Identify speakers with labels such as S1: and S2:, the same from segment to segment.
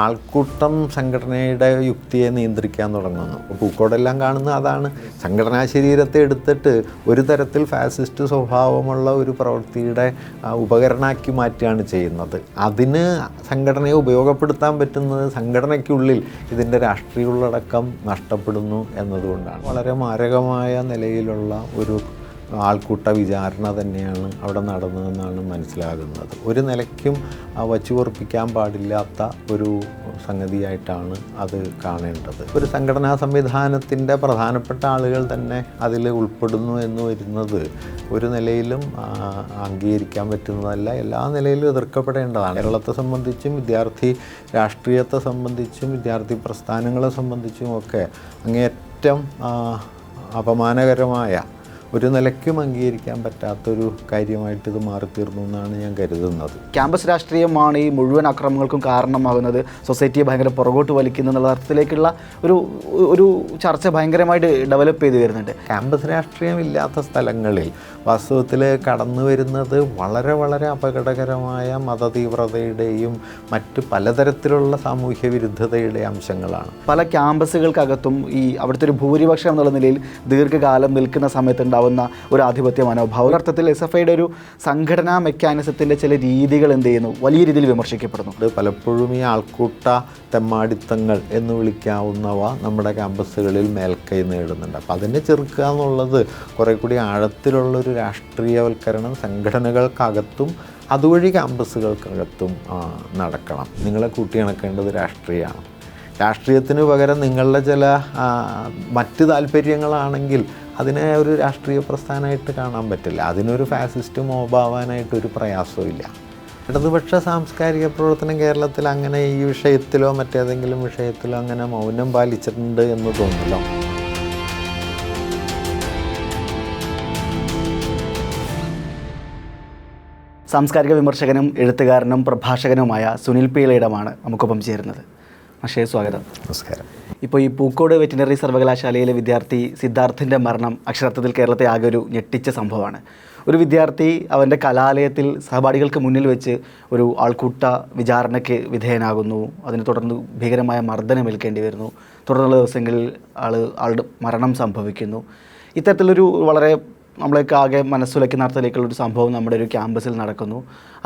S1: ആൾക്കൂട്ടം സംഘടനയുടെ യുക്തിയെ നിയന്ത്രിക്കാൻ തുടങ്ങുന്നു. പൂക്കോടെല്ലാം കാണുന്ന അതാണ്. സംഘടനാ ശരീരത്തെ എടുത്തിട്ട് ഒരു തരത്തിൽ ഫാസിസ്റ്റ് സ്വഭാവമുള്ള ഒരു പ്രവൃത്തിയുടെ ഉപകരണമാക്കി മാറ്റുകയാണ് ചെയ്യുന്നത്. അതിന് സംഘടനയെ ഉപയോഗപ്പെടുത്താൻ പറ്റുന്നത് സംഘടനയ്ക്കുള്ളിൽ ഇതിൻ്റെ രാഷ്ട്രീയ ഉള്ളടക്കം നഷ്ടപ്പെടുന്നു എന്നതുകൊണ്ടാണ്. വളരെ മാരകമായ നിലയിലുള്ള ഒരു ആൾക്കൂട്ട വിചാരണ തന്നെയാണ് അവിടെ നടന്നതെന്നാണ് മനസ്സിലാകുന്നത്. ഒരു നിലയ്ക്കും വച്ചുപൊറുപ്പിക്കാൻ പാടില്ലാത്ത ഒരു സംഗതിയായിട്ടാണ് അത് കാണേണ്ടത്. ഒരു സംഘടനാ സംവിധാനത്തിൻ്റെ പ്രധാനപ്പെട്ട ആളുകൾ തന്നെ അതിൽ ഉൾപ്പെടുന്നു എന്ന് വരുന്നത് ഒരു നിലയിലും അംഗീകരിക്കാൻ പറ്റുന്നതല്ല, എല്ലാ നിലയിലും എതിർക്കപ്പെടേണ്ടതാണ്. കേരളത്തെ സംബന്ധിച്ചും വിദ്യാർത്ഥി രാഷ്ട്രീയത്തെ സംബന്ധിച്ചും വിദ്യാർത്ഥി പ്രസ്ഥാനങ്ങളെ സംബന്ധിച്ചും ഒക്കെ അങ്ങേയറ്റം അപമാനകരമായ, ഒരു നിലയ്ക്കും അംഗീകരിക്കാൻ പറ്റാത്തൊരു കാര്യമായിട്ട് ഇത് മാറിത്തീർന്നു എന്നാണ് ഞാൻ കരുതുന്നത്.
S2: ക്യാമ്പസ് രാഷ്ട്രീയമാണ് ഈ മുഴുവൻ അക്രമങ്ങൾക്കും കാരണമാകുന്നത്, സൊസൈറ്റിയെ ഭയങ്കര പുറകോട്ട് വലിക്കുന്നു എന്നുള്ള അർത്ഥത്തിലേക്കുള്ള ഒരു ചർച്ച ഭയങ്കരമായിട്ട് ഡെവലപ്പ് ചെയ്ത് വരുന്നുണ്ട്.
S1: ക്യാമ്പസ് രാഷ്ട്രീയം ഇല്ലാത്ത സ്ഥലങ്ങളിൽ വാസ്തവത്തിൽ കടന്നു വരുന്നത് വളരെ വളരെ അപകടകരമായ മതതീവ്രതയുടെയും മറ്റ് പലതരത്തിലുള്ള സാമൂഹ്യ വിരുദ്ധതയുടെ അംശങ്ങളാണ്.
S2: പല ക്യാമ്പസുകൾക്കകത്തും ഈ അവിടുത്തെ ഒരു ഭൂരിപക്ഷം എന്നുള്ള നിലയിൽ ദീർഘകാലം നിൽക്കുന്ന സമയത്ത് ഉണ്ടാവുന്ന ഒരു ആധിപത്യ മനോഭാവം. അർത്ഥത്തിൽ SFIയുടെ ഒരു സംഘടനാ മെക്കാനിസത്തിൻ്റെ ചില രീതികൾ എന്ത് ചെയ്യുന്നു, വലിയ രീതിയിൽ വിമർശിക്കപ്പെടുന്നു.
S1: പലപ്പോഴും ഈ ആൾക്കൂട്ട തെമ്മാടിത്തങ്ങൾ എന്ന് വിളിക്കാവുന്നവ നമ്മുടെ ക്യാമ്പസുകളിൽ മേൽക്കൈ നേടുന്നുണ്ട്. അപ്പം അതിനെ ചെറുക്കുക എന്നുള്ളത് കുറേ കൂടി ആഴത്തിലുള്ളൊരു രാഷ്ട്രീയവൽക്കരണം സംഘടനകൾക്കകത്തും അതുവഴി ക്യാമ്പസുകൾക്കകത്തും നടക്കണം. നിങ്ങളെ കൂട്ടിയിണക്കേണ്ടത് രാഷ്ട്രീയമാണ്. രാഷ്ട്രീയത്തിന് പകരം നിങ്ങളുടെ ചില മറ്റ് താല്പര്യങ്ങളാണെങ്കിൽ അതിനെ ഒരു രാഷ്ട്രീയ പ്രസ്ഥാനമായിട്ട് കാണാൻ പറ്റില്ല. അതിനൊരു ഫാസിസ്റ്റ് മോബാവാനായിട്ടൊരു പ്രയാസവും. ഇടതുപക്ഷ സാംസ്കാരിക പ്രവർത്തനം കേരളത്തിൽ അങ്ങനെ ഈ വിഷയത്തിലോ മറ്റേതെങ്കിലും വിഷയത്തിലോ അങ്ങനെ മൗനം പാലിച്ചിട്ടുണ്ട് എന്ന് തോന്നില്ല.
S2: സാംസ്കാരിക വിമർശകനും എഴുത്തുകാരനും പ്രഭാഷകനുമായ സുനിൽ പി ഇളയിടമാണ് നമുക്കൊപ്പം ചേരുന്നത്. പക്ഷേ സ്വാഗതം.
S1: നമസ്കാരം.
S2: ഇപ്പോൾ ഈ പൂക്കോട് വെറ്റിനറി സർവകലാശാലയിലെ വിദ്യാർത്ഥി സിദ്ധാർത്ഥിൻ്റെ മരണം അക്ഷരാർത്ഥത്തിൽ കേരളത്തെ ആകെ ഒരു ഞെട്ടിച്ച സംഭവമാണ്. ഒരു വിദ്യാർത്ഥി അവൻ്റെ കലാലയത്തിൽ സഹപാഠികൾക്ക് മുന്നിൽ വെച്ച് ഒരു ആൾക്കൂട്ട വിചാരണയ്ക്ക് വിധേയനാകുന്നു. അതിനെ തുടർന്ന് ഭീകരമായ മർദ്ദനമേൽക്കേണ്ടി വരുന്നു. തുടർന്നുള്ള ദിവസങ്ങളിൽ ആളുടെ മരണം സംഭവിക്കുന്നു. ഇത്തരത്തിലൊരു വളരെ നമ്മളെയൊക്കെ ആകെ മനസ്സുലയ്ക്കുന്ന അർത്ഥത്തിലേക്കുള്ളൊരു സംഭവം നമ്മുടെ ഒരു ക്യാമ്പസിൽ നടക്കുന്നു.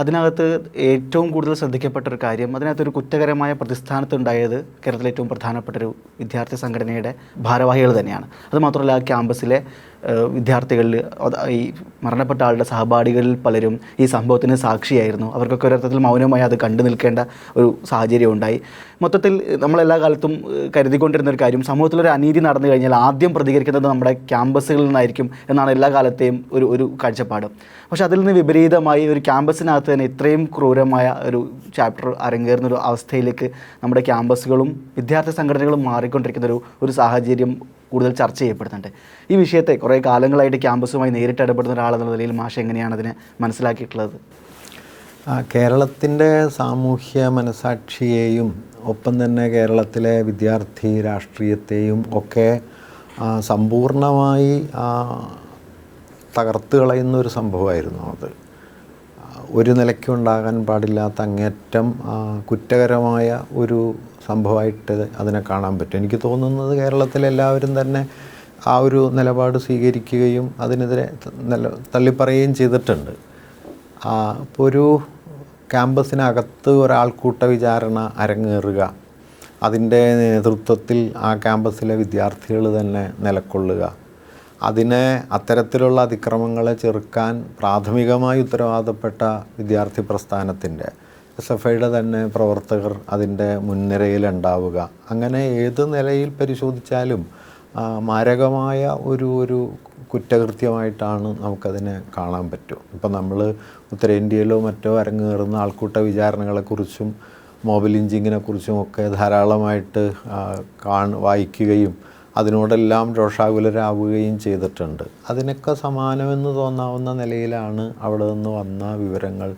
S2: അതിനകത്ത് ഏറ്റവും കൂടുതൽ ശ്രദ്ധിക്കപ്പെട്ട ഒരു കാര്യം, അതിനകത്തൊരു കുറ്റകരമായ പ്രതിസ്ഥാനത്തുണ്ടായത് കേരളത്തിലെ ഏറ്റവും പ്രധാനപ്പെട്ടൊരു വിദ്യാർത്ഥി സംഘടനയുടെ ഭാരവാഹികൾ തന്നെയാണ്. അതുമാത്രമല്ല ആ ക്യാമ്പസിലെ വിദ്യാർത്ഥികളിൽ ഈ മരണപ്പെട്ട ആളുടെ സഹപാഠികളിൽ പലരും ഈ സംഭവത്തിന് സാക്ഷിയായിരുന്നു. അവർക്കൊക്കെ ഒരർത്ഥത്തിൽ മൗനമായി അത് കണ്ടു നിൽക്കേണ്ട ഒരു സാഹചര്യം ഉണ്ടായി. മൊത്തത്തിൽ നമ്മളെല്ലാ കാലത്തും കരുതിക്കൊണ്ടിരുന്ന ഒരു കാര്യം, സമൂഹത്തിലൊരു അനീതി നടന്നു കഴിഞ്ഞാൽ ആദ്യം പ്രതികരിക്കുന്നത് നമ്മുടെ ക്യാമ്പസുകളിൽ നിന്നായിരിക്കും എന്നാണ് എല്ലാ കാലത്തെയും ഒരു കാഴ്ചപ്പാട്. പക്ഷേ അതിൽ നിന്ന് വിപരീതമായി ഒരു ക്യാമ്പസിനകത്ത് തന്നെ ഇത്രയും ക്രൂരമായ ഒരു ചാപ്റ്റർ അരങ്ങേറുന്നൊരു അവസ്ഥയിലേക്ക് നമ്മുടെ ക്യാമ്പസുകളും വിദ്യാർത്ഥി സംഘടനകളും മാറിക്കൊണ്ടിരിക്കുന്ന ഒരു സാഹചര്യം കൂടുതൽ ചർച്ച ചെയ്യപ്പെടുന്നുണ്ട്. ഈ വിഷയത്തെ കുറേ കാലങ്ങളായിട്ട് ക്യാമ്പസുമായി നേരിട്ട് ഇടപെടുന്ന ഒരാളെന്നുള്ള നിലയിൽ മാഷ് എങ്ങനെയാണ് അതിനെ മനസ്സിലാക്കിയിട്ടുള്ളത്?
S1: കേരളത്തിൻ്റെ സാമൂഹ്യ മനസാക്ഷിയെയും ഒപ്പം തന്നെ കേരളത്തിലെ വിദ്യാർത്ഥി രാഷ്ട്രീയത്തെയും ഒക്കെ സമ്പൂർണമായി തകർത്ത് കളയുന്ന ഒരു സംഭവമായിരുന്നു അത്. ഒരു നിലയ്ക്കും ഉണ്ടാകാൻ പാടില്ലാത്ത അങ്ങേറ്റം കുറ്റകരമായ ഒരു സംഭവമായിട്ട് അതിനെ കാണാൻ പറ്റും. എനിക്ക് തോന്നുന്നത് കേരളത്തിലെല്ലാവരും തന്നെ ആ ഒരു നിലപാട് സ്വീകരിക്കുകയും അതിനെതിരെ തള്ളിപ്പറയുകയും ചെയ്തിട്ടുണ്ട്. ഇപ്പോൾ ഒരു ക്യാമ്പസിനകത്ത് ഒരാൾക്കൂട്ട വിചാരണ അരങ്ങേറുക, അതിൻ്റെ നേതൃത്വത്തിൽ ആ ക്യാമ്പസിലെ വിദ്യാർത്ഥികൾ തന്നെ നിലകൊള്ളുക, അതിനെ അത്തരത്തിലുള്ള അതിക്രമങ്ങളെ ചെറുക്കാൻ പ്രാഥമികമായി ഉത്തരവാദപ്പെട്ട വിദ്യാർത്ഥി പ്രസ്ഥാനത്തിൻ്റെ SFIയുടെ തന്നെ പ്രവർത്തകർ അതിൻ്റെ മുൻനിരയിലുണ്ടാവുക, അങ്ങനെ ഏത് നിലയിൽ പരിശോധിച്ചാലും മാരകമായ ഒരു കുറ്റകൃത്യമായിട്ടാണ് നമുക്കതിനെ കാണാൻ പറ്റും. ഇപ്പം നമ്മൾ ഉത്തരേന്ത്യയിലോ മറ്റോ അരങ്ങേറുന്ന ആൾക്കൂട്ട വിചാരണകളെക്കുറിച്ചും മോബ് ലിഞ്ചിങ്ങിനെക്കുറിച്ചും ഒക്കെ ധാരാളമായിട്ട് വായിക്കുകയും അതിനോടെല്ലാം രോഷാകുലരാവുകയും ചെയ്തിട്ടുണ്ട്. അതിനൊക്കെ സമാനമെന്ന് തോന്നാവുന്ന നിലയിലാണ് അവിടെ നിന്ന് വന്ന വിവരങ്ങൾ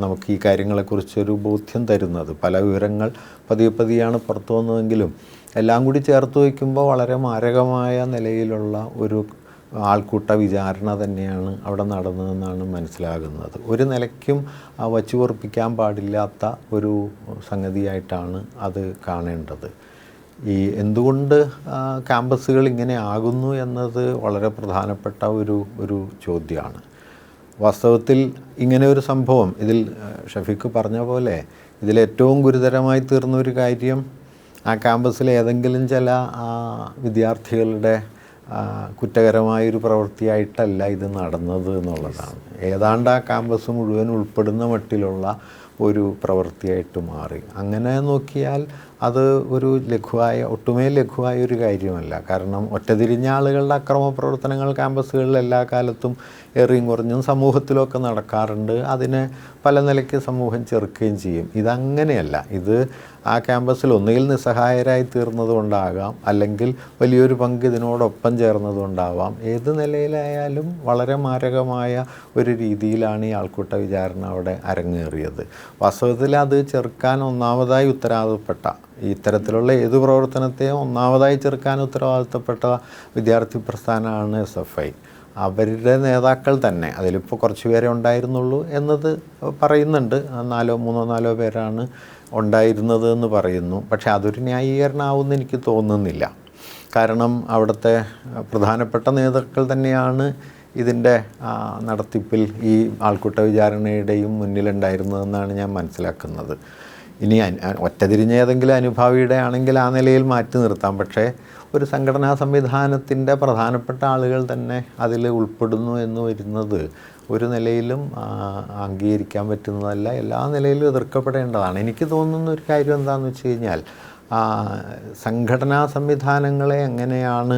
S1: നമുക്ക് ഈ കാര്യങ്ങളെക്കുറിച്ചൊരു ബോധ്യം തരുന്നത്. പല വിവരങ്ങൾ പതിയാണ് പുറത്തു വന്നതെങ്കിലും എല്ലാം കൂടി ചേർത്ത് വയ്ക്കുമ്പോൾ വളരെ മാരകമായ നിലയിലുള്ള ഒരു ആൾക്കൂട്ട വിചാരണ തന്നെയാണ് അവിടെ നടന്നതെന്നാണ് മനസ്സിലാകുന്നത്. ഒരു നിലയ്ക്കും വച്ചു പൊറുപ്പിക്കാൻ പാടില്ലാത്ത ഒരു സംഗതിയായിട്ടാണ് അത് കാണേണ്ടത്. ഈ എന്തുകൊണ്ട് ക്യാമ്പസുകൾ ഇങ്ങനെ ആകുന്നു എന്നത് വളരെ പ്രധാനപ്പെട്ട ഒരു ചോദ്യമാണ്. വാസ്തവത്തിൽ ഇങ്ങനെ ഒരു സംഭവം ഇതിൽ ഷഫീഖ് പറഞ്ഞ പോലെ ഇതിലേറ്റവും ഗുരുതരമായി തീർന്ന ഒരു കാര്യം ആ ക്യാമ്പസിലെ ഏതെങ്കിലും ചില വിദ്യാർത്ഥികളുടെ കുറ്റകരമായൊരു പ്രവൃത്തിയായിട്ടല്ല ഇത് നടന്നത് എന്നുള്ളതാണ്. ഏതാണ്ട് ആ ക്യാമ്പസ് മുഴുവൻ ഉൾപ്പെടുന്ന മട്ടിലുള്ള ഒരു പ്രവൃത്തിയായിട്ട് മാറി. അങ്ങനെ നോക്കിയാൽ അത് ഒരു ഒട്ടുമേ ലഘുവായ ഒരു കാര്യമല്ല. കാരണം ഒറ്റതിരിഞ്ഞ ആളുകളുടെ അക്രമ പ്രവർത്തനങ്ങൾ ക്യാമ്പസുകളിൽ എല്ലാ കാലത്തും ഏറിയും കുറഞ്ഞും സമൂഹത്തിലൊക്കെ നടക്കാറുണ്ട്. അതിനെ പല നിലയ്ക്ക് സമൂഹം ചെറുക്കുകയും ചെയ്യും. ഇതങ്ങനെയല്ല. ഇത് ആ ക്യാമ്പസിൽ ഒന്നുകിൽ നിസ്സഹായരായി തീർന്നതുകൊണ്ടാകാം, അല്ലെങ്കിൽ വലിയൊരു പങ്ക് ഇതിനോടൊപ്പം ചേർന്നതുകൊണ്ടാവാം. ഏത് നിലയിലായാലും വളരെ മാരകമായ ഒരു രീതിയിലാണ് ഈ ആൾക്കൂട്ട വിചാരണ അവിടെ അരങ്ങേറിയത്. വാസ്തവത്തിൽ അത് ചെറുക്കാൻ ഒന്നാമതായി ഉത്തരവാദപ്പെട്ട ഇത്തരത്തിലുള്ള ഏത് പ്രവർത്തനത്തെയും ഒന്നാമതായി ചെറുക്കാൻ ഉത്തരവാദിത്തപ്പെട്ട വിദ്യാർത്ഥി പ്രസ്ഥാനമാണ് SFI. അവരുടെ നേതാക്കൾ തന്നെ, അതിലിപ്പോൾ കുറച്ച് പേരെ ഉണ്ടായിരുന്നുള്ളൂ എന്നത് പറയുന്നുണ്ട്, 3-4 പേരാണ് ഉണ്ടായിരുന്നത് എന്ന് പറയുന്നു. പക്ഷേ അതൊരു ന്യായീകരണമാവുമെന്ന് എനിക്ക് തോന്നുന്നില്ല. കാരണം അവിടുത്തെ പ്രധാനപ്പെട്ട നേതാക്കൾ തന്നെയാണ് ഇതിൻ്റെ നടത്തിപ്പിൽ ഈ ആൾക്കൂട്ട വിചാരണയുടെയും മുന്നിലുണ്ടായിരുന്നതെന്നാണ് ഞാൻ മനസ്സിലാക്കുന്നത്. ഇനി ഒറ്റതിരിഞ്ഞ ഏതെങ്കിലും അനുഭാവിയുടെ ആണെങ്കിൽ ആ നിലയിൽ മാറ്റി നിർത്താം. പക്ഷേ ഒരു സംഘടനാ സംവിധാനത്തിൻ്റെ പ്രധാനപ്പെട്ട ആളുകൾ തന്നെ അതിൽ ഉൾപ്പെടുന്നു എന്ന് വരുന്നത് ഒരു നിലയിലും അംഗീകരിക്കാൻ പറ്റുന്നതല്ല, എല്ലാ നിലയിലും എതിർക്കപ്പെടേണ്ടതാണ്. എനിക്ക് തോന്നുന്ന ഒരു കാര്യം എന്താണെന്ന് വെച്ച് കഴിഞ്ഞാൽ സംഘടനാ സംവിധാനങ്ങളെ എങ്ങനെയാണ്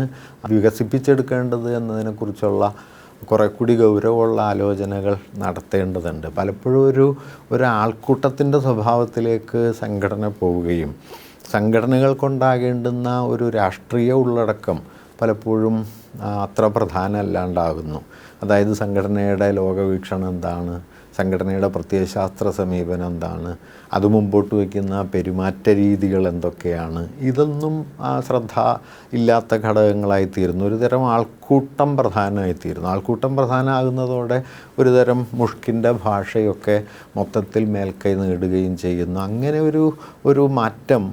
S1: വികസിപ്പിച്ചെടുക്കേണ്ടത് എന്നതിനെക്കുറിച്ചുള്ള കുറേ കൂടി ഗൗരവമുള്ള ആലോചനകൾ നടത്തേണ്ടതുണ്ട്. പലപ്പോഴും ഒരു ആൾക്കൂട്ടത്തിൻ്റെ സ്വഭാവത്തിലേക്ക് സംഘടന പോവുകയും സംഘടനകൾ കൊണ്ടാകേണ്ടുന്ന ഒരു രാഷ്ട്രീയ ഉള്ളടക്കം പലപ്പോഴും അത്ര പ്രധാനമല്ലാണ്ടാകുന്നു. അതായത് സംഘടനയുടെ ലോകവീക്ഷണം എന്താണ്, സംഘടനയുടെ പ്രത്യയശാസ്ത്ര സമീപനം എന്താണ്, അത് മുമ്പോട്ട് വയ്ക്കുന്ന പെരുമാറ്റ രീതികൾ എന്തൊക്കെയാണ്, ഇതൊന്നും ശ്രദ്ധ ഇല്ലാത്ത ഘടകങ്ങളായിത്തീരുന്നു. ഒരു തരം ആൾക്കൂട്ടം പ്രധാനമായിത്തീരുന്നു. ആൾക്കൂട്ടം പ്രധാനമാകുന്നതോടെ ഒരു തരം മുഷ്കിൻ്റെ ഭാഷയൊക്കെ മൊത്തത്തിൽ മേൽക്കൈ നേടുകയും ചെയ്യുന്നു. അങ്ങനെ ഒരു മാറ്റം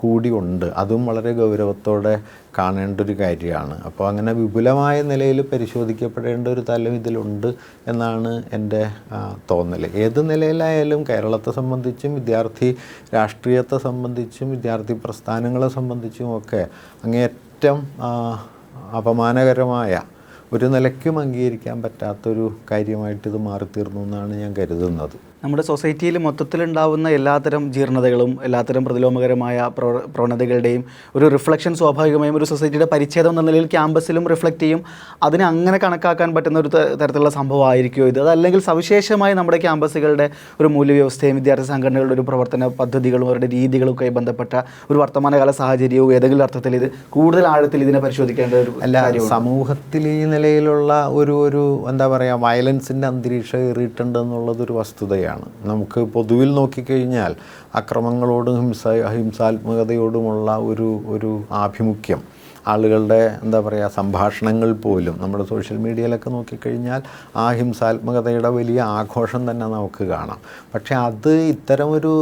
S1: കൂടി ഉണ്ട്. അതും വളരെ ഗൗരവത്തോടെ കാണേണ്ട ഒരു കാര്യമാണ്. അപ്പോൾ അങ്ങനെ വിപുലമായ നിലയിൽ പരിശോധിക്കപ്പെടേണ്ട ഒരു തലം ഇതിലുണ്ട് എന്നാണ് എൻ്റെ തോന്നൽ. ഏത് നിലയിലായാലും കേരളത്തെ സംബന്ധിച്ചും വിദ്യാർത്ഥി രാഷ്ട്രീയത്തെ സംബന്ധിച്ചും വിദ്യാർത്ഥി പ്രസ്ഥാനങ്ങളെ സംബന്ധിച്ചും ഒക്കെ അങ്ങേയറ്റം അപമാനകരമായ, ഒരു നിലയ്ക്കും അംഗീകരിക്കാൻ പറ്റാത്തൊരു കാര്യമായിട്ട് ഇത് മാറിത്തീർന്നു എന്നാണ് ഞാൻ കരുതുന്നത്.
S2: നമ്മുടെ സൊസൈറ്റിയിൽ മൊത്തത്തിലുണ്ടാവുന്ന എല്ലാത്തരം ജീർണതകളും എല്ലാത്തരം പ്രതിലോമകരമായ പ്രവണതകളുടെയും ഒരു റിഫ്ലക്ഷൻ സ്വാഭാവികമായും ഒരു സൊസൈറ്റിയുടെ പരിച്ഛേദം എന്ന നിലയിൽ ക്യാമ്പസിലും റിഫ്ലക്റ്റ് ചെയ്യും. അതിനെ അങ്ങനെ കണക്കാക്കാൻ പറ്റുന്ന ഒരു തരത്തിലുള്ള സംഭവമായിരിക്കുമോ ഇത്? അതല്ലെങ്കിൽ സവിശേഷമായി നമ്മുടെ ക്യാമ്പസുകളുടെ ഒരു മൂല്യവ്യവസ്ഥയും വിദ്യാർത്ഥി സംഘടനകളുടെ ഒരു പ്രവർത്തന പദ്ധതികളും അവരുടെ രീതികളൊക്കെ ബന്ധപ്പെട്ട ഒരു വർത്തമാനകാല സാഹചര്യവും ഏതെങ്കിലും അർത്ഥത്തിൽ ഇത് കൂടുതൽ ആഴത്തിൽ ഇതിനെ പരിശോധിക്കേണ്ട ഒരു
S1: അല്ല. സമൂഹത്തിൽ ഈ നിലയിലുള്ള ഒരു എന്താ പറയുക, വയലൻസിൻ്റെ അന്തരീക്ഷം ഏറിയിട്ടുണ്ട് എന്നുള്ളതൊരു വസ്തുതയാണ്. നമുക്ക് പൊതുവിൽ നോക്കിക്കഴിഞ്ഞാൽ അക്രമങ്ങളോടും ഹിംസാത്മകതയോടുമുള്ള ഒരു ആഭിമുഖ്യം, ആളുകളുടെ എന്താ പറയുക സംഭാഷണങ്ങൾ പോലും നമ്മുടെ സോഷ്യൽ മീഡിയയിലൊക്കെ നോക്കിക്കഴിഞ്ഞാൽ ആ ഹിംസാത്മകതയുടെ വലിയ ആഘോഷം തന്നെ നമുക്ക് കാണാം. പക്ഷേ അത് ഇത്തരം ഒരു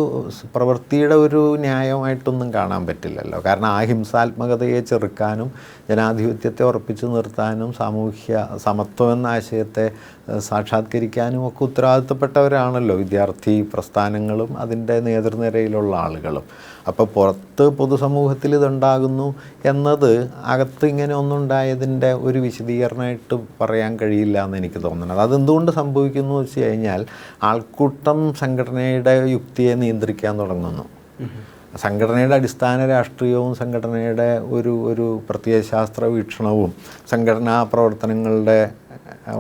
S1: പ്രവൃത്തിയുടെ ഒരു ന്യായമായിട്ടൊന്നും കാണാൻ പറ്റില്ലല്ലോ. കാരണം ആ ഹിംസാത്മകതയെ ചെറുക്കാനും ജനാധിപത്യത്തെ ഉറപ്പിച്ചു നിർത്താനും സാമൂഹ്യ സമത്വം എന്ന ആശയത്തെ സാക്ഷാത്കരിക്കാനും ഒക്കെ ഉത്തരവാദിത്തപ്പെട്ടവരാണല്ലോ വിദ്യാർത്ഥി പ്രസ്ഥാനങ്ങളും അതിൻ്റെ നേതൃനിരയിലുള്ള ആളുകളും. അപ്പോൾ പുറത്ത് പൊതുസമൂഹത്തിൽ ഇതുണ്ടാകുന്നു എന്നത് അകത്ത് ഇങ്ങനെ ഒന്നുണ്ടായതിൻ്റെ ഒരു വിശദീകരണമായിട്ട് പറയാൻ കഴിയില്ല എന്ന് എനിക്ക് തോന്നുന്നത്. അതെന്തുകൊണ്ട് സംഭവിക്കുന്നു എന്ന് വെച്ച് കഴിഞ്ഞാൽ ആൾക്കൂട്ടം സംഘടനയുടെ യുക്തിയെ നിയന്ത്രിക്കാൻ തുടങ്ങുന്നു. സംഘടനയുടെ അടിസ്ഥാന രാഷ്ട്രീയവും സംഘടനയുടെ ഒരു പ്രത്യയശാസ്ത്ര വീക്ഷണവും സംഘടനാ പ്രവർത്തനങ്ങളുടെ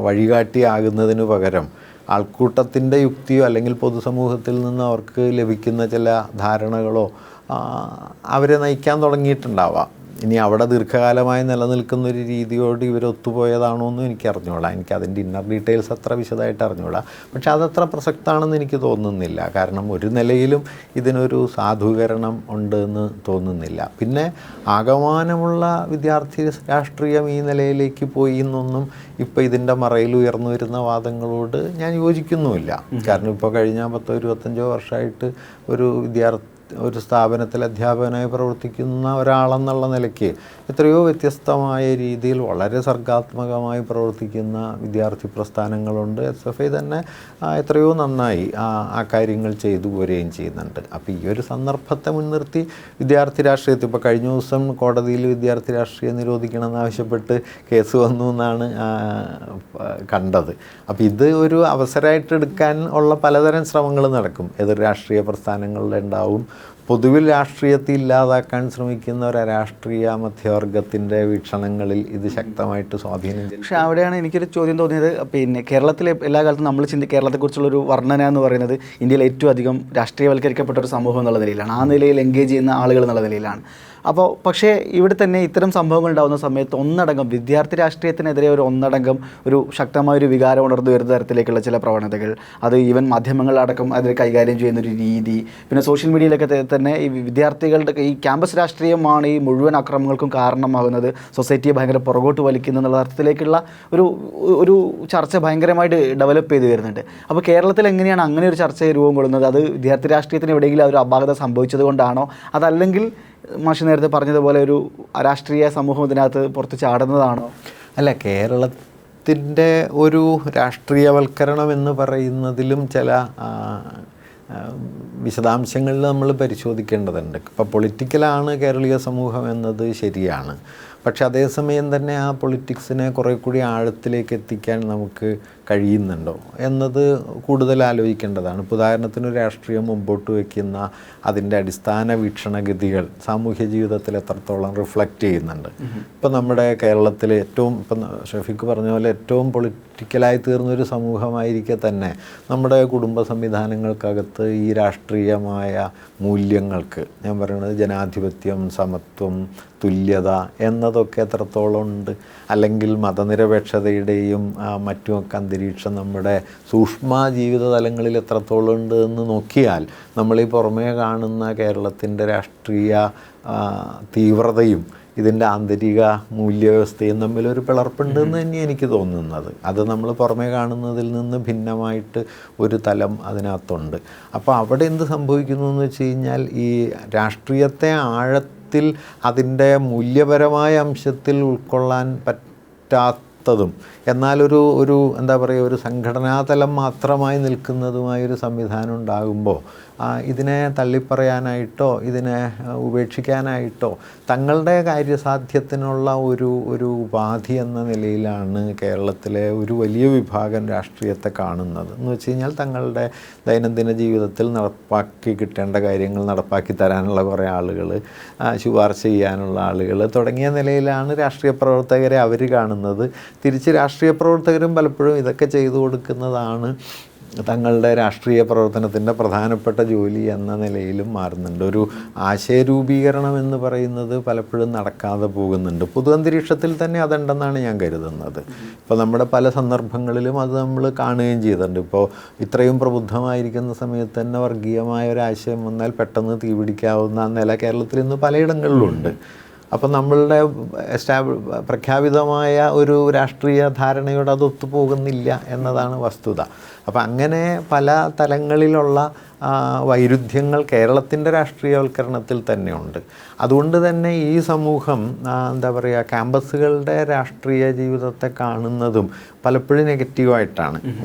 S1: വഴികാട്ടിയാകുന്നതിന് പകരം ആൾക്കൂട്ടത്തിൻ്റെ യുക്തിയോ അല്ലെങ്കിൽ പൊതുസമൂഹത്തിൽ നിന്ന് അവർക്ക് ലഭിക്കുന്ന ചില ധാരണകളോ അവരെ നയിക്കാൻ തുടങ്ങിയിട്ടുണ്ടാവാം. ഇനി അവിടെ ദീർഘകാലമായി നിലനിൽക്കുന്ന ഒരു രീതിയോട് ഇവർ ഒത്തുപോയതാണോ എന്നും എനിക്ക് അറിഞ്ഞുകൂടാ. എനിക്ക് അതിൻ്റെ ഇന്നർ ഡീറ്റെയിൽസ് അത്ര വിശദമായിട്ട് അറിഞ്ഞുകൂടാ. പക്ഷെ അതത്ര പ്രസക്തമാണെന്ന് എനിക്ക് തോന്നുന്നില്ല. കാരണം ഒരു നിലയിലും ഇതിനൊരു സാധൂകരണം ഉണ്ട് എന്ന് തോന്നുന്നില്ല. പിന്നെ ആകമാനമുള്ള വിദ്യാർത്ഥി രാഷ്ട്രീയം ഈ നിലയിലേക്ക് പോയി എന്നൊന്നും ഇപ്പോൾ ഇതിൻ്റെ മറയിൽ ഉയർന്നു വരുന്ന വാദങ്ങളോട് ഞാൻ യോജിക്കുന്നുമില്ല. കാരണം ഇപ്പോൾ കഴിഞ്ഞ 10-25 വർഷമായിട്ട് ഒരു സ്ഥാപനത്തിൽ അധ്യാപകനായി പ്രവർത്തിക്കുന്ന ഒരാളെന്നുള്ള നിലയ്ക്ക് എത്രയോ വ്യത്യസ്തമായ രീതിയിൽ വളരെ സർഗാത്മകമായി പ്രവർത്തിക്കുന്ന വിദ്യാർത്ഥി പ്രസ്ഥാനങ്ങളുണ്ട്. SFI തന്നെ എത്രയോ നന്നായി ആ കാര്യങ്ങൾ ചെയ്തു പോരുകയും ചെയ്യുന്നുണ്ട്. അപ്പോൾ ഈ ഒരു സന്ദർഭത്തെ മുൻനിർത്തി വിദ്യാർത്ഥി രാഷ്ട്രീയത്തിൽ ഇപ്പോൾ കഴിഞ്ഞ ദിവസം കോടതിയിൽ വിദ്യാർത്ഥി രാഷ്ട്രീയം നിരോധിക്കണമെന്നാവശ്യപ്പെട്ട് കേസ് വന്നു എന്നാണ് കണ്ടത്. അപ്പോൾ ഇത് ഒരു അവസരമായിട്ട് എടുക്കാൻ ഉള്ള പലതരം ശ്രമങ്ങൾ നടക്കും. എതിർ രാഷ്ട്രീയ പ്രസ്ഥാനങ്ങളുടെ ഉണ്ടാവും. പൊതുവിൽ രാഷ്ട്രീയത്തെ ഇല്ലാതാക്കാൻ ശ്രമിക്കുന്ന ഒരു രാഷ്ട്രീയ മധ്യവർഗത്തിൻ്റെ വീക്ഷണങ്ങളിൽ ഇത് ശക്തമായിട്ട് സ്വാധീനം ചെലുത്തും.
S2: പക്ഷേ അവിടെയാണ് എനിക്കൊരു ചോദ്യം തോന്നിയത്. പിന്നെ കേരളത്തിലെ എല്ലാ കാലത്തും നമ്മൾ കേരളത്തെക്കുറിച്ചുള്ളൊരു വർണ്ണന എന്ന് പറയുന്നത് ഇന്ത്യയിൽ ഏറ്റവും അധികം രാഷ്ട്രീയവൽക്കരിക്കപ്പെട്ട ഒരു സമൂഹം എന്നുള്ള നിലയിലാണ്, ആ നിലയിൽ എൻഗേജ് ചെയ്യുന്ന ആളുകൾ എന്നുള്ള നിലയിലാണ്. അപ്പോൾ പക്ഷേ ഇവിടെ തന്നെ ഇത്തരം സംഭവങ്ങൾ ഉണ്ടാകുന്ന സമയത്ത് ഒന്നടങ്കം വിദ്യാർത്ഥി രാഷ്ട്രീയത്തിനെതിരെ ഒരു ശക്തമായൊരു വികാരം ഉണർന്നു വരുന്ന തരത്തിലേക്കുള്ള ചില പ്രവണതകൾ, അത് ഈവൻ മാധ്യമങ്ങളടക്കം അതിൽ കൈകാര്യം ചെയ്യുന്നൊരു രീതി, പിന്നെ സോഷ്യൽ മീഡിയയിലൊക്കെ തന്നെ ഈ വിദ്യാർത്ഥികളുടെ ഈ ക്യാമ്പസ് രാഷ്ട്രീയമാണ് ഈ മുഴുവൻ അക്രമങ്ങൾക്കും കാരണമാകുന്നത്, സൊസൈറ്റിയെ ഭയങ്കര പുറകോട്ട് വലിക്കുന്നു എന്നുള്ള തരത്തിലേക്കുള്ള ഒരു ചർച്ച ഭയങ്കരമായിട്ട് ഡെവലപ്പ് ചെയ്ത് വരുന്നുണ്ട്. അപ്പോൾ കേരളത്തിൽ എങ്ങനെയാണ് അങ്ങനെ ഒരു ചർച്ച രൂപം കൊള്ളുന്നത്? അത് വിദ്യാർത്ഥി രാഷ്ട്രീയത്തിന് എവിടെയെങ്കിലും ഒരു അപാകത സംഭവിച്ചത് കൊണ്ടാണോ, അതല്ലെങ്കിൽ മാഷ് നേരത്തെ പറഞ്ഞതുപോലെ ഒരു രാഷ്ട്രീയ സമൂഹം ഇതിനകത്ത് പുറത്ത് ചാടുന്നതാണോ?
S1: അല്ല, കേരളത്തിൻ്റെ ഒരു രാഷ്ട്രീയവൽക്കരണം എന്ന് പറയുന്നതിലും ചില വിശദാംശങ്ങളിൽ നമ്മൾ പരിശോധിക്കേണ്ടതുണ്ട്. ഇപ്പോൾ പൊളിറ്റിക്കലാണ് കേരളീയ സമൂഹം എന്നത് ശരിയാണ്. പക്ഷെ അതേസമയം തന്നെ ആ പൊളിറ്റിക്സിനെ കുറേ കൂടി ആഴത്തിലേക്ക് എത്തിക്കാൻ നമുക്ക് കഴിയുന്നുണ്ടോ എന്നത് കൂടുതൽ ആലോചിക്കേണ്ടതാണ്. ഇപ്പോൾ ഉദാഹരണത്തിന് രാഷ്ട്രീയം മുമ്പോട്ട് വയ്ക്കുന്ന അതിൻ്റെ അടിസ്ഥാന വീക്ഷണഗതികൾ സാമൂഹ്യ ജീവിതത്തിൽ എത്രത്തോളം റിഫ്ലക്റ്റ് ചെയ്യുന്നുണ്ട്. ഇപ്പോൾ നമ്മുടെ കേരളത്തിൽ ഇപ്പം ഷഫീഖ് പറഞ്ഞ പോലെ ഏറ്റവും പൊളിറ്റിക്കലായി തീർന്നൊരു സമൂഹമായിരിക്കെ തന്നെ നമ്മുടെ കുടുംബ സംവിധാനങ്ങൾക്കകത്ത് ഈ രാഷ്ട്രീയമായ മൂല്യങ്ങൾക്ക്, ഞാൻ പറയുന്നത് ജനാധിപത്യം, സമത്വം, തുല്യത എന്നതൊക്കെ എത്രത്തോളം ഉണ്ട്, അല്ലെങ്കിൽ മതനിരപേക്ഷതയുടെയും മറ്റുമൊക്കെ അന്തരീക്ഷം നമ്മുടെ സൂക്ഷ്മ ജീവിത തലങ്ങളിൽ എത്രത്തോളം ഉണ്ട് എന്ന് നോക്കിയാൽ നമ്മളീ പുറമേ കാണുന്ന കേരളത്തിൻ്റെ രാഷ്ട്രീയ തീവ്രതയും ഇതിൻ്റെ ആന്തരിക മൂല്യവ്യവസ്ഥയും തമ്മിലൊരു പിളർപ്പുണ്ടെന്ന് തന്നെ എനിക്ക് തോന്നുന്നത്. അത് നമ്മൾ പുറമേ കാണുന്നതിൽ നിന്ന് ഭിന്നമായിട്ട് ഒരു തലം അതിനകത്തുണ്ട്. അപ്പോൾ അവിടെ എന്ത് സംഭവിക്കുന്നു എന്ന് വെച്ച് കഴിഞ്ഞാൽ ഈ രാഷ്ട്രീയത്തെ ആഴത്തിൽ അതിൻ്റെ മൂല്യപരമായ അംശത്തിൽ ഉൾക്കൊള്ളാൻ പറ്റാത്തതും എന്നാലൊരു എന്താ പറയുക, ഒരു സംഘടനാതലം മാത്രമായി നിൽക്കുന്നതുമായൊരു സംവിധാനം ഉണ്ടാകുമ്പോൾ ഇതിനെ തള്ളിപ്പറയാനായിട്ടോ ഇതിനെ ഉപേക്ഷിക്കാനായിട്ടോ തങ്ങളുടെ കാര്യസാധ്യത്തിനുള്ള ഒരു ഉപാധി എന്ന നിലയിലാണ് കേരളത്തിലെ ഒരു വലിയ വിഭാഗം രാഷ്ട്രീയത്തെ കാണുന്നത്. എന്ന് വെച്ച് കഴിഞ്ഞാൽ തങ്ങളുടെ ദൈനംദിന ജീവിതത്തിൽ നടപ്പാക്കി കിട്ടേണ്ട കാര്യങ്ങൾ നടപ്പാക്കി തരാനുള്ള കുറേ ആളുകൾ, ശുപാർശ ചെയ്യാനുള്ള ആളുകൾ തുടങ്ങിയ നിലയിലാണ് രാഷ്ട്രീയ പ്രവർത്തകരെ അവർ കാണുന്നത്. തിരിച്ച് രാഷ്ട്രീയ പ്രവർത്തകരും പലപ്പോഴും ഇതൊക്കെ ചെയ്തു കൊടുക്കുന്നതാണ് തങ്ങളുടെ രാഷ്ട്രീയ പ്രവർത്തനത്തിൻ്റെ പ്രധാനപ്പെട്ട ജോലി എന്ന നിലയിലും മാറുന്നുണ്ട്. ഒരു ആശയരൂപീകരണം എന്ന് പറയുന്നത് പലപ്പോഴും നടക്കാതെ പോകുന്നുണ്ട്. പൊതു അന്തരീക്ഷത്തിൽ തന്നെ അതുണ്ടെന്നാണ് ഞാൻ കരുതുന്നത്. ഇപ്പോൾ നമ്മുടെ പല സന്ദർഭങ്ങളിലും അത് നമ്മൾ കാണുകയും ചെയ്തിട്ടുണ്ട്. ഇപ്പോൾ ഇത്രയും പ്രബുദ്ധമായിരിക്കുന്ന സമയത്ത് തന്നെ വർഗീയമായ ഒരാശയം വന്നാൽ പെട്ടെന്ന് തീപിടിക്കാവുന്ന നില കേരളത്തിൽ ഇന്ന് പലയിടങ്ങളിലുണ്ട്. അപ്പം നമ്മളുടെ പ്രഖ്യാപിതമായ ഒരു രാഷ്ട്രീയ ധാരണയോട് അത് ഒത്തുപോകുന്നില്ല എന്നതാണ് വസ്തുത. അപ്പം അങ്ങനെ പല തലങ്ങളിലുള്ള വൈരുദ്ധ്യങ്ങൾ കേരളത്തിൻ്റെ രാഷ്ട്രീയവൽക്കരണത്തിൽ തന്നെയുണ്ട്. അതുകൊണ്ട് തന്നെ ഈ സമൂഹം എന്താ പറയുക, ക്യാമ്പസുകളുടെ രാഷ്ട്രീയ ജീവിതത്തെ കാണുന്നതും പലപ്പോഴും നെഗറ്റീവായിട്ടാണ്.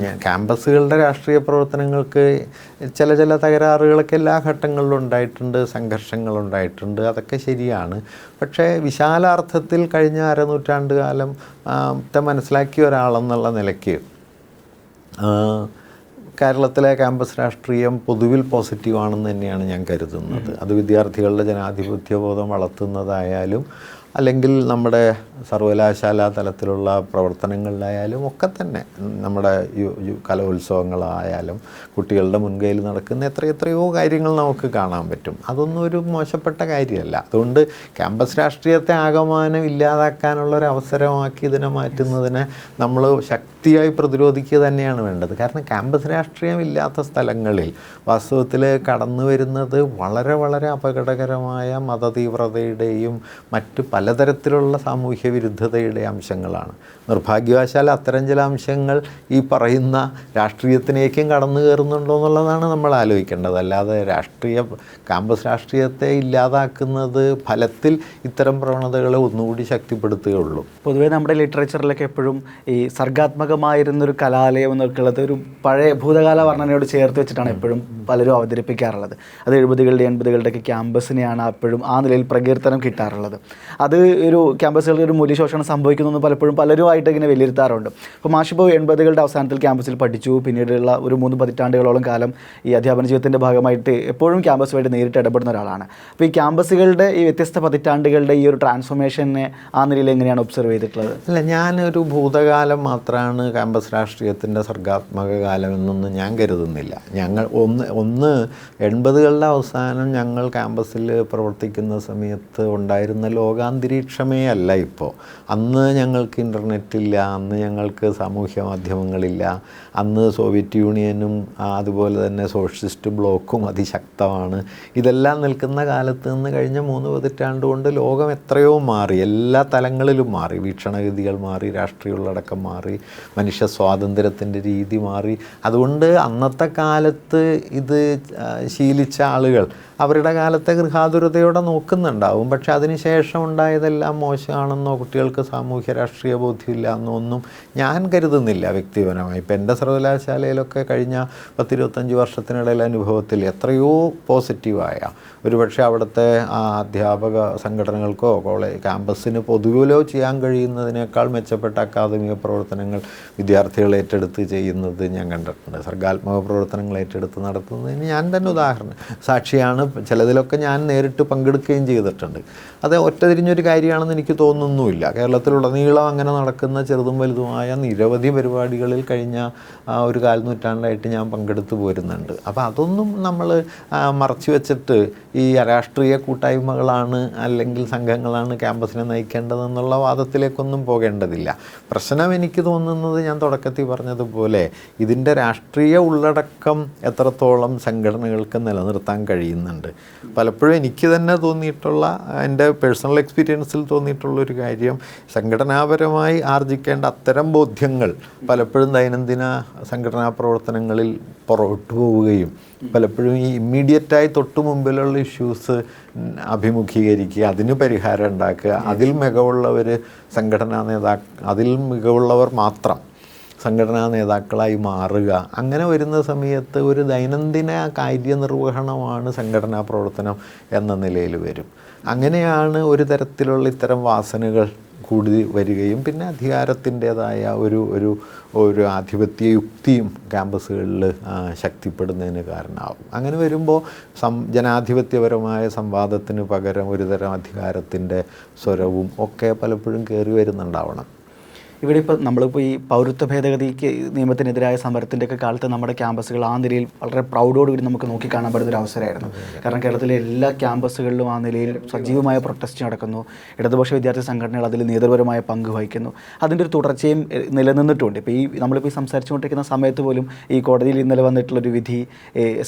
S1: ക്യാമ്പസുകളുടെ രാഷ്ട്രീയ പ്രവർത്തനങ്ങൾക്ക് ചില തകരാറുകളൊക്കെ എല്ലാ ഘട്ടങ്ങളിലും ഉണ്ടായിട്ടുണ്ട്, സംഘർഷങ്ങളുണ്ടായിട്ടുണ്ട്, അതൊക്കെ ശരിയാണ്. പക്ഷേ വിശാലാർത്ഥത്തിൽ കഴിഞ്ഞ അരനൂറ്റാണ്ട് കാലം മനസ്സിലാക്കിയ ഒരാളെന്നുള്ള നിലയ്ക്ക് കേരളത്തിലെ ക്യാമ്പസ് രാഷ്ട്രീയം പൊതുവിൽ പോസിറ്റീവാണെന്ന് തന്നെയാണ് ഞാൻ കരുതുന്നത്. അത് വിദ്യാർത്ഥികളുടെ ജനാധിപത്യബോധം വളർത്തുന്നതായാലും അല്ലെങ്കിൽ നമ്മുടെ സർവകലാശാല തലത്തിലുള്ള പ്രവർത്തനങ്ങളിലായാലും ഒക്കെ തന്നെ നമ്മുടെ കലോത്സവങ്ങളായാലും കുട്ടികളുടെ മുൻകൈയിൽ നടക്കുന്ന എത്രയോ കാര്യങ്ങൾ നമുക്ക് കാണാൻ പറ്റും. അതൊന്നും ഒരു മോശപ്പെട്ട കാര്യമല്ല. അതുകൊണ്ട് ക്യാമ്പസ് രാഷ്ട്രീയത്തെ ആകമാനം ഇല്ലാതാക്കാനുള്ള ഒരു അവസരമാക്കി ഇതിനെ മാറ്റുന്നതിനെ നമ്മൾ ശക്തിയായി പ്രതിരോധിക്കുക തന്നെയാണ് വേണ്ടത്. കാരണം ക്യാമ്പസ് രാഷ്ട്രീയം ഇല്ലാത്ത സ്ഥലങ്ങളിൽ വാസ്തവത്തിൽ കടന്നു വരുന്നത് വളരെ വളരെ അപകടകരമായ മതതീവ്രതയുടെയും മറ്റ് പലതരത്തിലുള്ള സാമൂഹ്യ വിരുദ്ധതയുടെ അംശങ്ങളാണ്. നിർഭാഗ്യവശാൽ അത്തരം ചില അംശങ്ങൾ ഈ പറയുന്ന രാഷ്ട്രീയത്തിലേക്കും കടന്നു കയറുന്നുണ്ടോ എന്നുള്ളതാണ് നമ്മൾ ആലോചിക്കേണ്ടത്. അല്ലാതെ ക്യാമ്പസ് രാഷ്ട്രീയത്തെ ഇല്ലാതാക്കുന്നത് ഫലത്തിൽ ഇത്തരം പ്രവണതകളെ ഒന്നുകൂടി ശക്തിപ്പെടുത്തുകയുള്ളൂ.
S2: പൊതുവേ നമ്മുടെ ലിറ്ററേച്ചറിലൊക്കെ എപ്പോഴും ഈ സർഗാത്മകമായിരുന്നൊരു കലാലയം എന്നൊക്കെയുള്ളത് ഒരു പഴയ ഭൂതകാല വർണ്ണനയോട് ചേർത്ത് വെച്ചിട്ടാണ് എപ്പോഴും പലരും അവതരിപ്പിക്കാറുള്ളത്. അത് 70-കളുടെ 80-കളുടെയൊക്കെ ക്യാമ്പസിനെയാണ് എപ്പോഴും ആ നിലയിൽ പ്രകീർത്തനം കിട്ടാറുള്ളത്. അത് ഒരു ക്യാമ്പസുകളിൽ ഒരു മൂല്യശോഷണം സംഭവിക്കുന്നു പലപ്പോഴും പലരുമായിട്ട് ഇങ്ങനെ വിലയിരുത്താറുണ്ട്. അപ്പോൾ മാഷിപ്പോൾ 80-കളുടെ അവസാനത്തിൽ ക്യാമ്പസിൽ പഠിച്ചു, പിന്നീടുള്ള ഒരു 3 പതിറ്റാണ്ടുകളോളം കാലം ഈ അധ്യാപന ജീവിതത്തിൻ്റെ ഭാഗമായിട്ട് എപ്പോഴും ക്യാമ്പസുമായിട്ട് നേരിട്ട് ഇടപെടുന്ന ഒരാളാണ്. അപ്പോൾ ഈ ക്യാമ്പസുകളുടെ ഈ വ്യത്യസ്ത പതിറ്റാണ്ടുകളുടെ ഈ ഒരു ട്രാൻസ്ഫോർമേഷനെ ആ നിലയിൽ എങ്ങനെയാണ് ഒബ്സർവ് ചെയ്തിട്ടുള്ളത്?
S1: അല്ല, ഞാനൊരു ഭൂതകാലം മാത്രമാണ് ക്യാമ്പസ് രാഷ്ട്രീയത്തിൻ്റെ സർഗാത്മക കാലം എന്നൊന്നും ഞാൻ കരുതുന്നില്ല. ഞങ്ങൾ ഒന്ന് 80-കളുടെ അവസാനം ഞങ്ങൾ ക്യാമ്പസിൽ പ്രവർത്തിക്കുന്ന സമയത്ത് ഉണ്ടായിരുന്ന ലോകാന്തരീക്ഷമേ അല്ല ഇപ്പോൾ. അന്ന് ഞങ്ങൾക്ക് ഇൻ്റർനെറ്റില്ല, അന്ന് ഞങ്ങൾക്ക് സാമൂഹ്യ മാധ്യമങ്ങളില്ല, അന്ന് സോവിയറ്റ് യൂണിയനും അതുപോലെ തന്നെ സോഷ്യലിസ്റ്റ് ബ്ലോക്കും അതിശക്തമാണ്. ഇതെല്ലാം നിൽക്കുന്ന കാലത്ത് നിന്ന് കഴിഞ്ഞ 3 പതിറ്റാണ്ട് കൊണ്ട് ലോകം എത്രയോ മാറി, എല്ലാ തലങ്ങളിലും മാറി. വീക്ഷണഗതികൾ മാറി, രാഷ്ട്രീയ ഉള്ളടക്കം മാറി, മനുഷ്യ സ്വാതന്ത്ര്യത്തിൻ്റെ രീതി മാറി. അതുകൊണ്ട് അന്നത്തെ കാലത്ത് ഇത് ശീലിച്ച ആളുകൾ അവരുടെ കാലത്തെ ഗൃഹാതുരതയോടെ നോക്കുന്നുണ്ടാവും. പക്ഷെ അതിനുശേഷം ഉണ്ടായതെല്ലാം മോശമാണെന്നോ കുട്ടികൾക്ക് സാമൂഹ്യ രാഷ്ട്രീയ ബോധ്യമില്ല എന്നോ ഒന്നും ഞാൻ കരുതുന്നില്ല വ്യക്തിപരമായി. ഇപ്പം എൻ്റെ സർവകലാശാലയിലൊക്കെ കഴിഞ്ഞ 10-25 വർഷത്തിനിടയിൽ അനുഭവത്തിൽ എത്രയോ പോസിറ്റീവായ, ഒരുപക്ഷെ അവിടുത്തെ അധ്യാപക സംഘടനകൾക്കോ ക്യാമ്പസിന് പൊതുവിലോ ചെയ്യാൻ കഴിയുന്നതിനേക്കാൾ മെച്ചപ്പെട്ട അക്കാദമിക പ്രവർത്തനങ്ങൾ വിദ്യാർത്ഥികൾ ഏറ്റെടുത്ത് ചെയ്യുന്നത് ഞാൻ കണ്ടിട്ടുണ്ട്. സർഗാത്മക പ്രവർത്തനങ്ങൾ ഏറ്റെടുത്ത് നടത്തുന്നതിന് ഞാൻ തന്നെ ഉദാഹരണം സാക്ഷിയാണ്. ചിലതിലൊക്കെ ഞാൻ നേരിട്ട് പങ്കെടുക്കുകയും ചെയ്തിട്ടുണ്ട്. അത് ഒറ്റതിരിഞ്ഞൊരു കാര്യമാണെന്ന് എനിക്ക് തോന്നുന്നുമില്ല. കേരളത്തിലുടനീളം അങ്ങനെ നടക്കുന്ന ചെറുതും വലുതുമായ നിരവധി പരിപാടികളിൽ കഴിഞ്ഞ ഒരു കാൽനൂറ്റാണ്ടായിട്ട് ഞാൻ പങ്കെടുത്തു പോരുന്നുണ്ട്. അപ്പോൾ അതൊന്നും നമ്മൾ മറച്ചു വെച്ചിട്ട് ഈ അരാഷ്ട്രീയ കൂട്ടായ്മകളാണ് അല്ലെങ്കിൽ സംഘങ്ങളാണ് ക്യാമ്പസിനെ നയിക്കേണ്ടതെന്നുള്ള വാദത്തിലേക്കൊന്നും പോകേണ്ടതില്ല. പ്രശ്നം എനിക്ക് തോന്നുന്നത് ഞാൻ തുടക്കത്തിൽ പറഞ്ഞതുപോലെ ഇതിൻ്റെ രാഷ്ട്രീയ ഉള്ളടക്കം എത്രത്തോളം സംഘടനകൾക്ക് നിലനിർത്താൻ കഴിയുന്നുണ്ട്. പലപ്പോഴും എനിക്ക് തന്നെ തോന്നിയിട്ടുള്ള, എൻ്റെ പേഴ്സണൽ എക്സ്പീരിയൻസിൽ തോന്നിയിട്ടുള്ളൊരു കാര്യം, സംഘടനാപരമായി ആർജിക്കേണ്ട അത്തരം ബോധ്യങ്ങൾ പലപ്പോഴും ദൈനംദിന സംഘടനാ പ്രവർത്തനങ്ങളിൽ പുറത്തു പോവുകയും പലപ്പോഴും ഈ ഇമ്മീഡിയറ്റായി തൊട്ടു മുമ്പിലുള്ള ഇഷ്യൂസ് അഭിമുഖീകരിക്കുക, അതിന് പരിഹാരം ഉണ്ടാക്കുക, അതിൽ മികവുള്ളവർ അതിൽ മികവുള്ളവർ മാത്രം സംഘടനാ നേതാക്കളായി മാറുക. അങ്ങനെ വരുന്ന സമയത്ത് ഒരു ദൈനംദിന കാര്യനിർവഹണമാണ് സംഘടനാ പ്രവർത്തനം എന്ന നിലയിൽ വരും. അങ്ങനെയാണ് ഒരു തരത്തിലുള്ള ഇത്തരം വാസനകൾ കൂടി വരികയും പിന്നെ അധികാരത്തിൻ്റേതായ ഒരു ആധിപത്യ യുക്തിയും ക്യാമ്പസുകളിൽ ശക്തിപ്പെടുന്നതിന് കാരണമാകും. അങ്ങനെ വരുമ്പോൾ ജനാധിപത്യപരമായ സംവാദത്തിന് പകരം ഒരുതരം അധികാരത്തിൻ്റെ സ്വരവും ഒക്കെ പലപ്പോഴും കയറി വരുന്നുണ്ടാവണം.
S2: ഇവിടെ ഇപ്പോൾ നമ്മളിപ്പോൾ ഈ പൗരത്വ ഭേദഗതിക്ക് നിയമത്തിനെതിരായ സമരത്തിൻ്റെയൊക്കെ കാലത്ത് നമ്മുടെ ക്യാമ്പസുകൾ ആ നിലയിൽ വളരെ പ്രൗഡോടുകൂടി നമുക്ക് നോക്കിക്കാണാൻ പറ്റുന്നൊരു അവസരമായിരുന്നു. കാരണം കേരളത്തിലെ എല്ലാ ക്യാമ്പസുകളിലും ആ നിലയിൽ സജീവമായ പ്രൊട്ടസ്റ്റ് നടക്കുന്നു. ഇടതുപക്ഷ വിദ്യാർത്ഥി സംഘടനകൾ അതിൽ നേതൃപരമായ പങ്ക് വഹിക്കുന്നു. അതിൻ്റെ ഒരു തുടർച്ചയും നിലനിന്നിട്ടുണ്ട്. ഇപ്പോൾ നമ്മളിപ്പോൾ ഈ സംസാരിച്ചുകൊണ്ടിരിക്കുന്ന സമയത്ത് പോലും ഈ കോടതിയിൽ ഇന്നലെ വന്നിട്ടുള്ളൊരു വിധി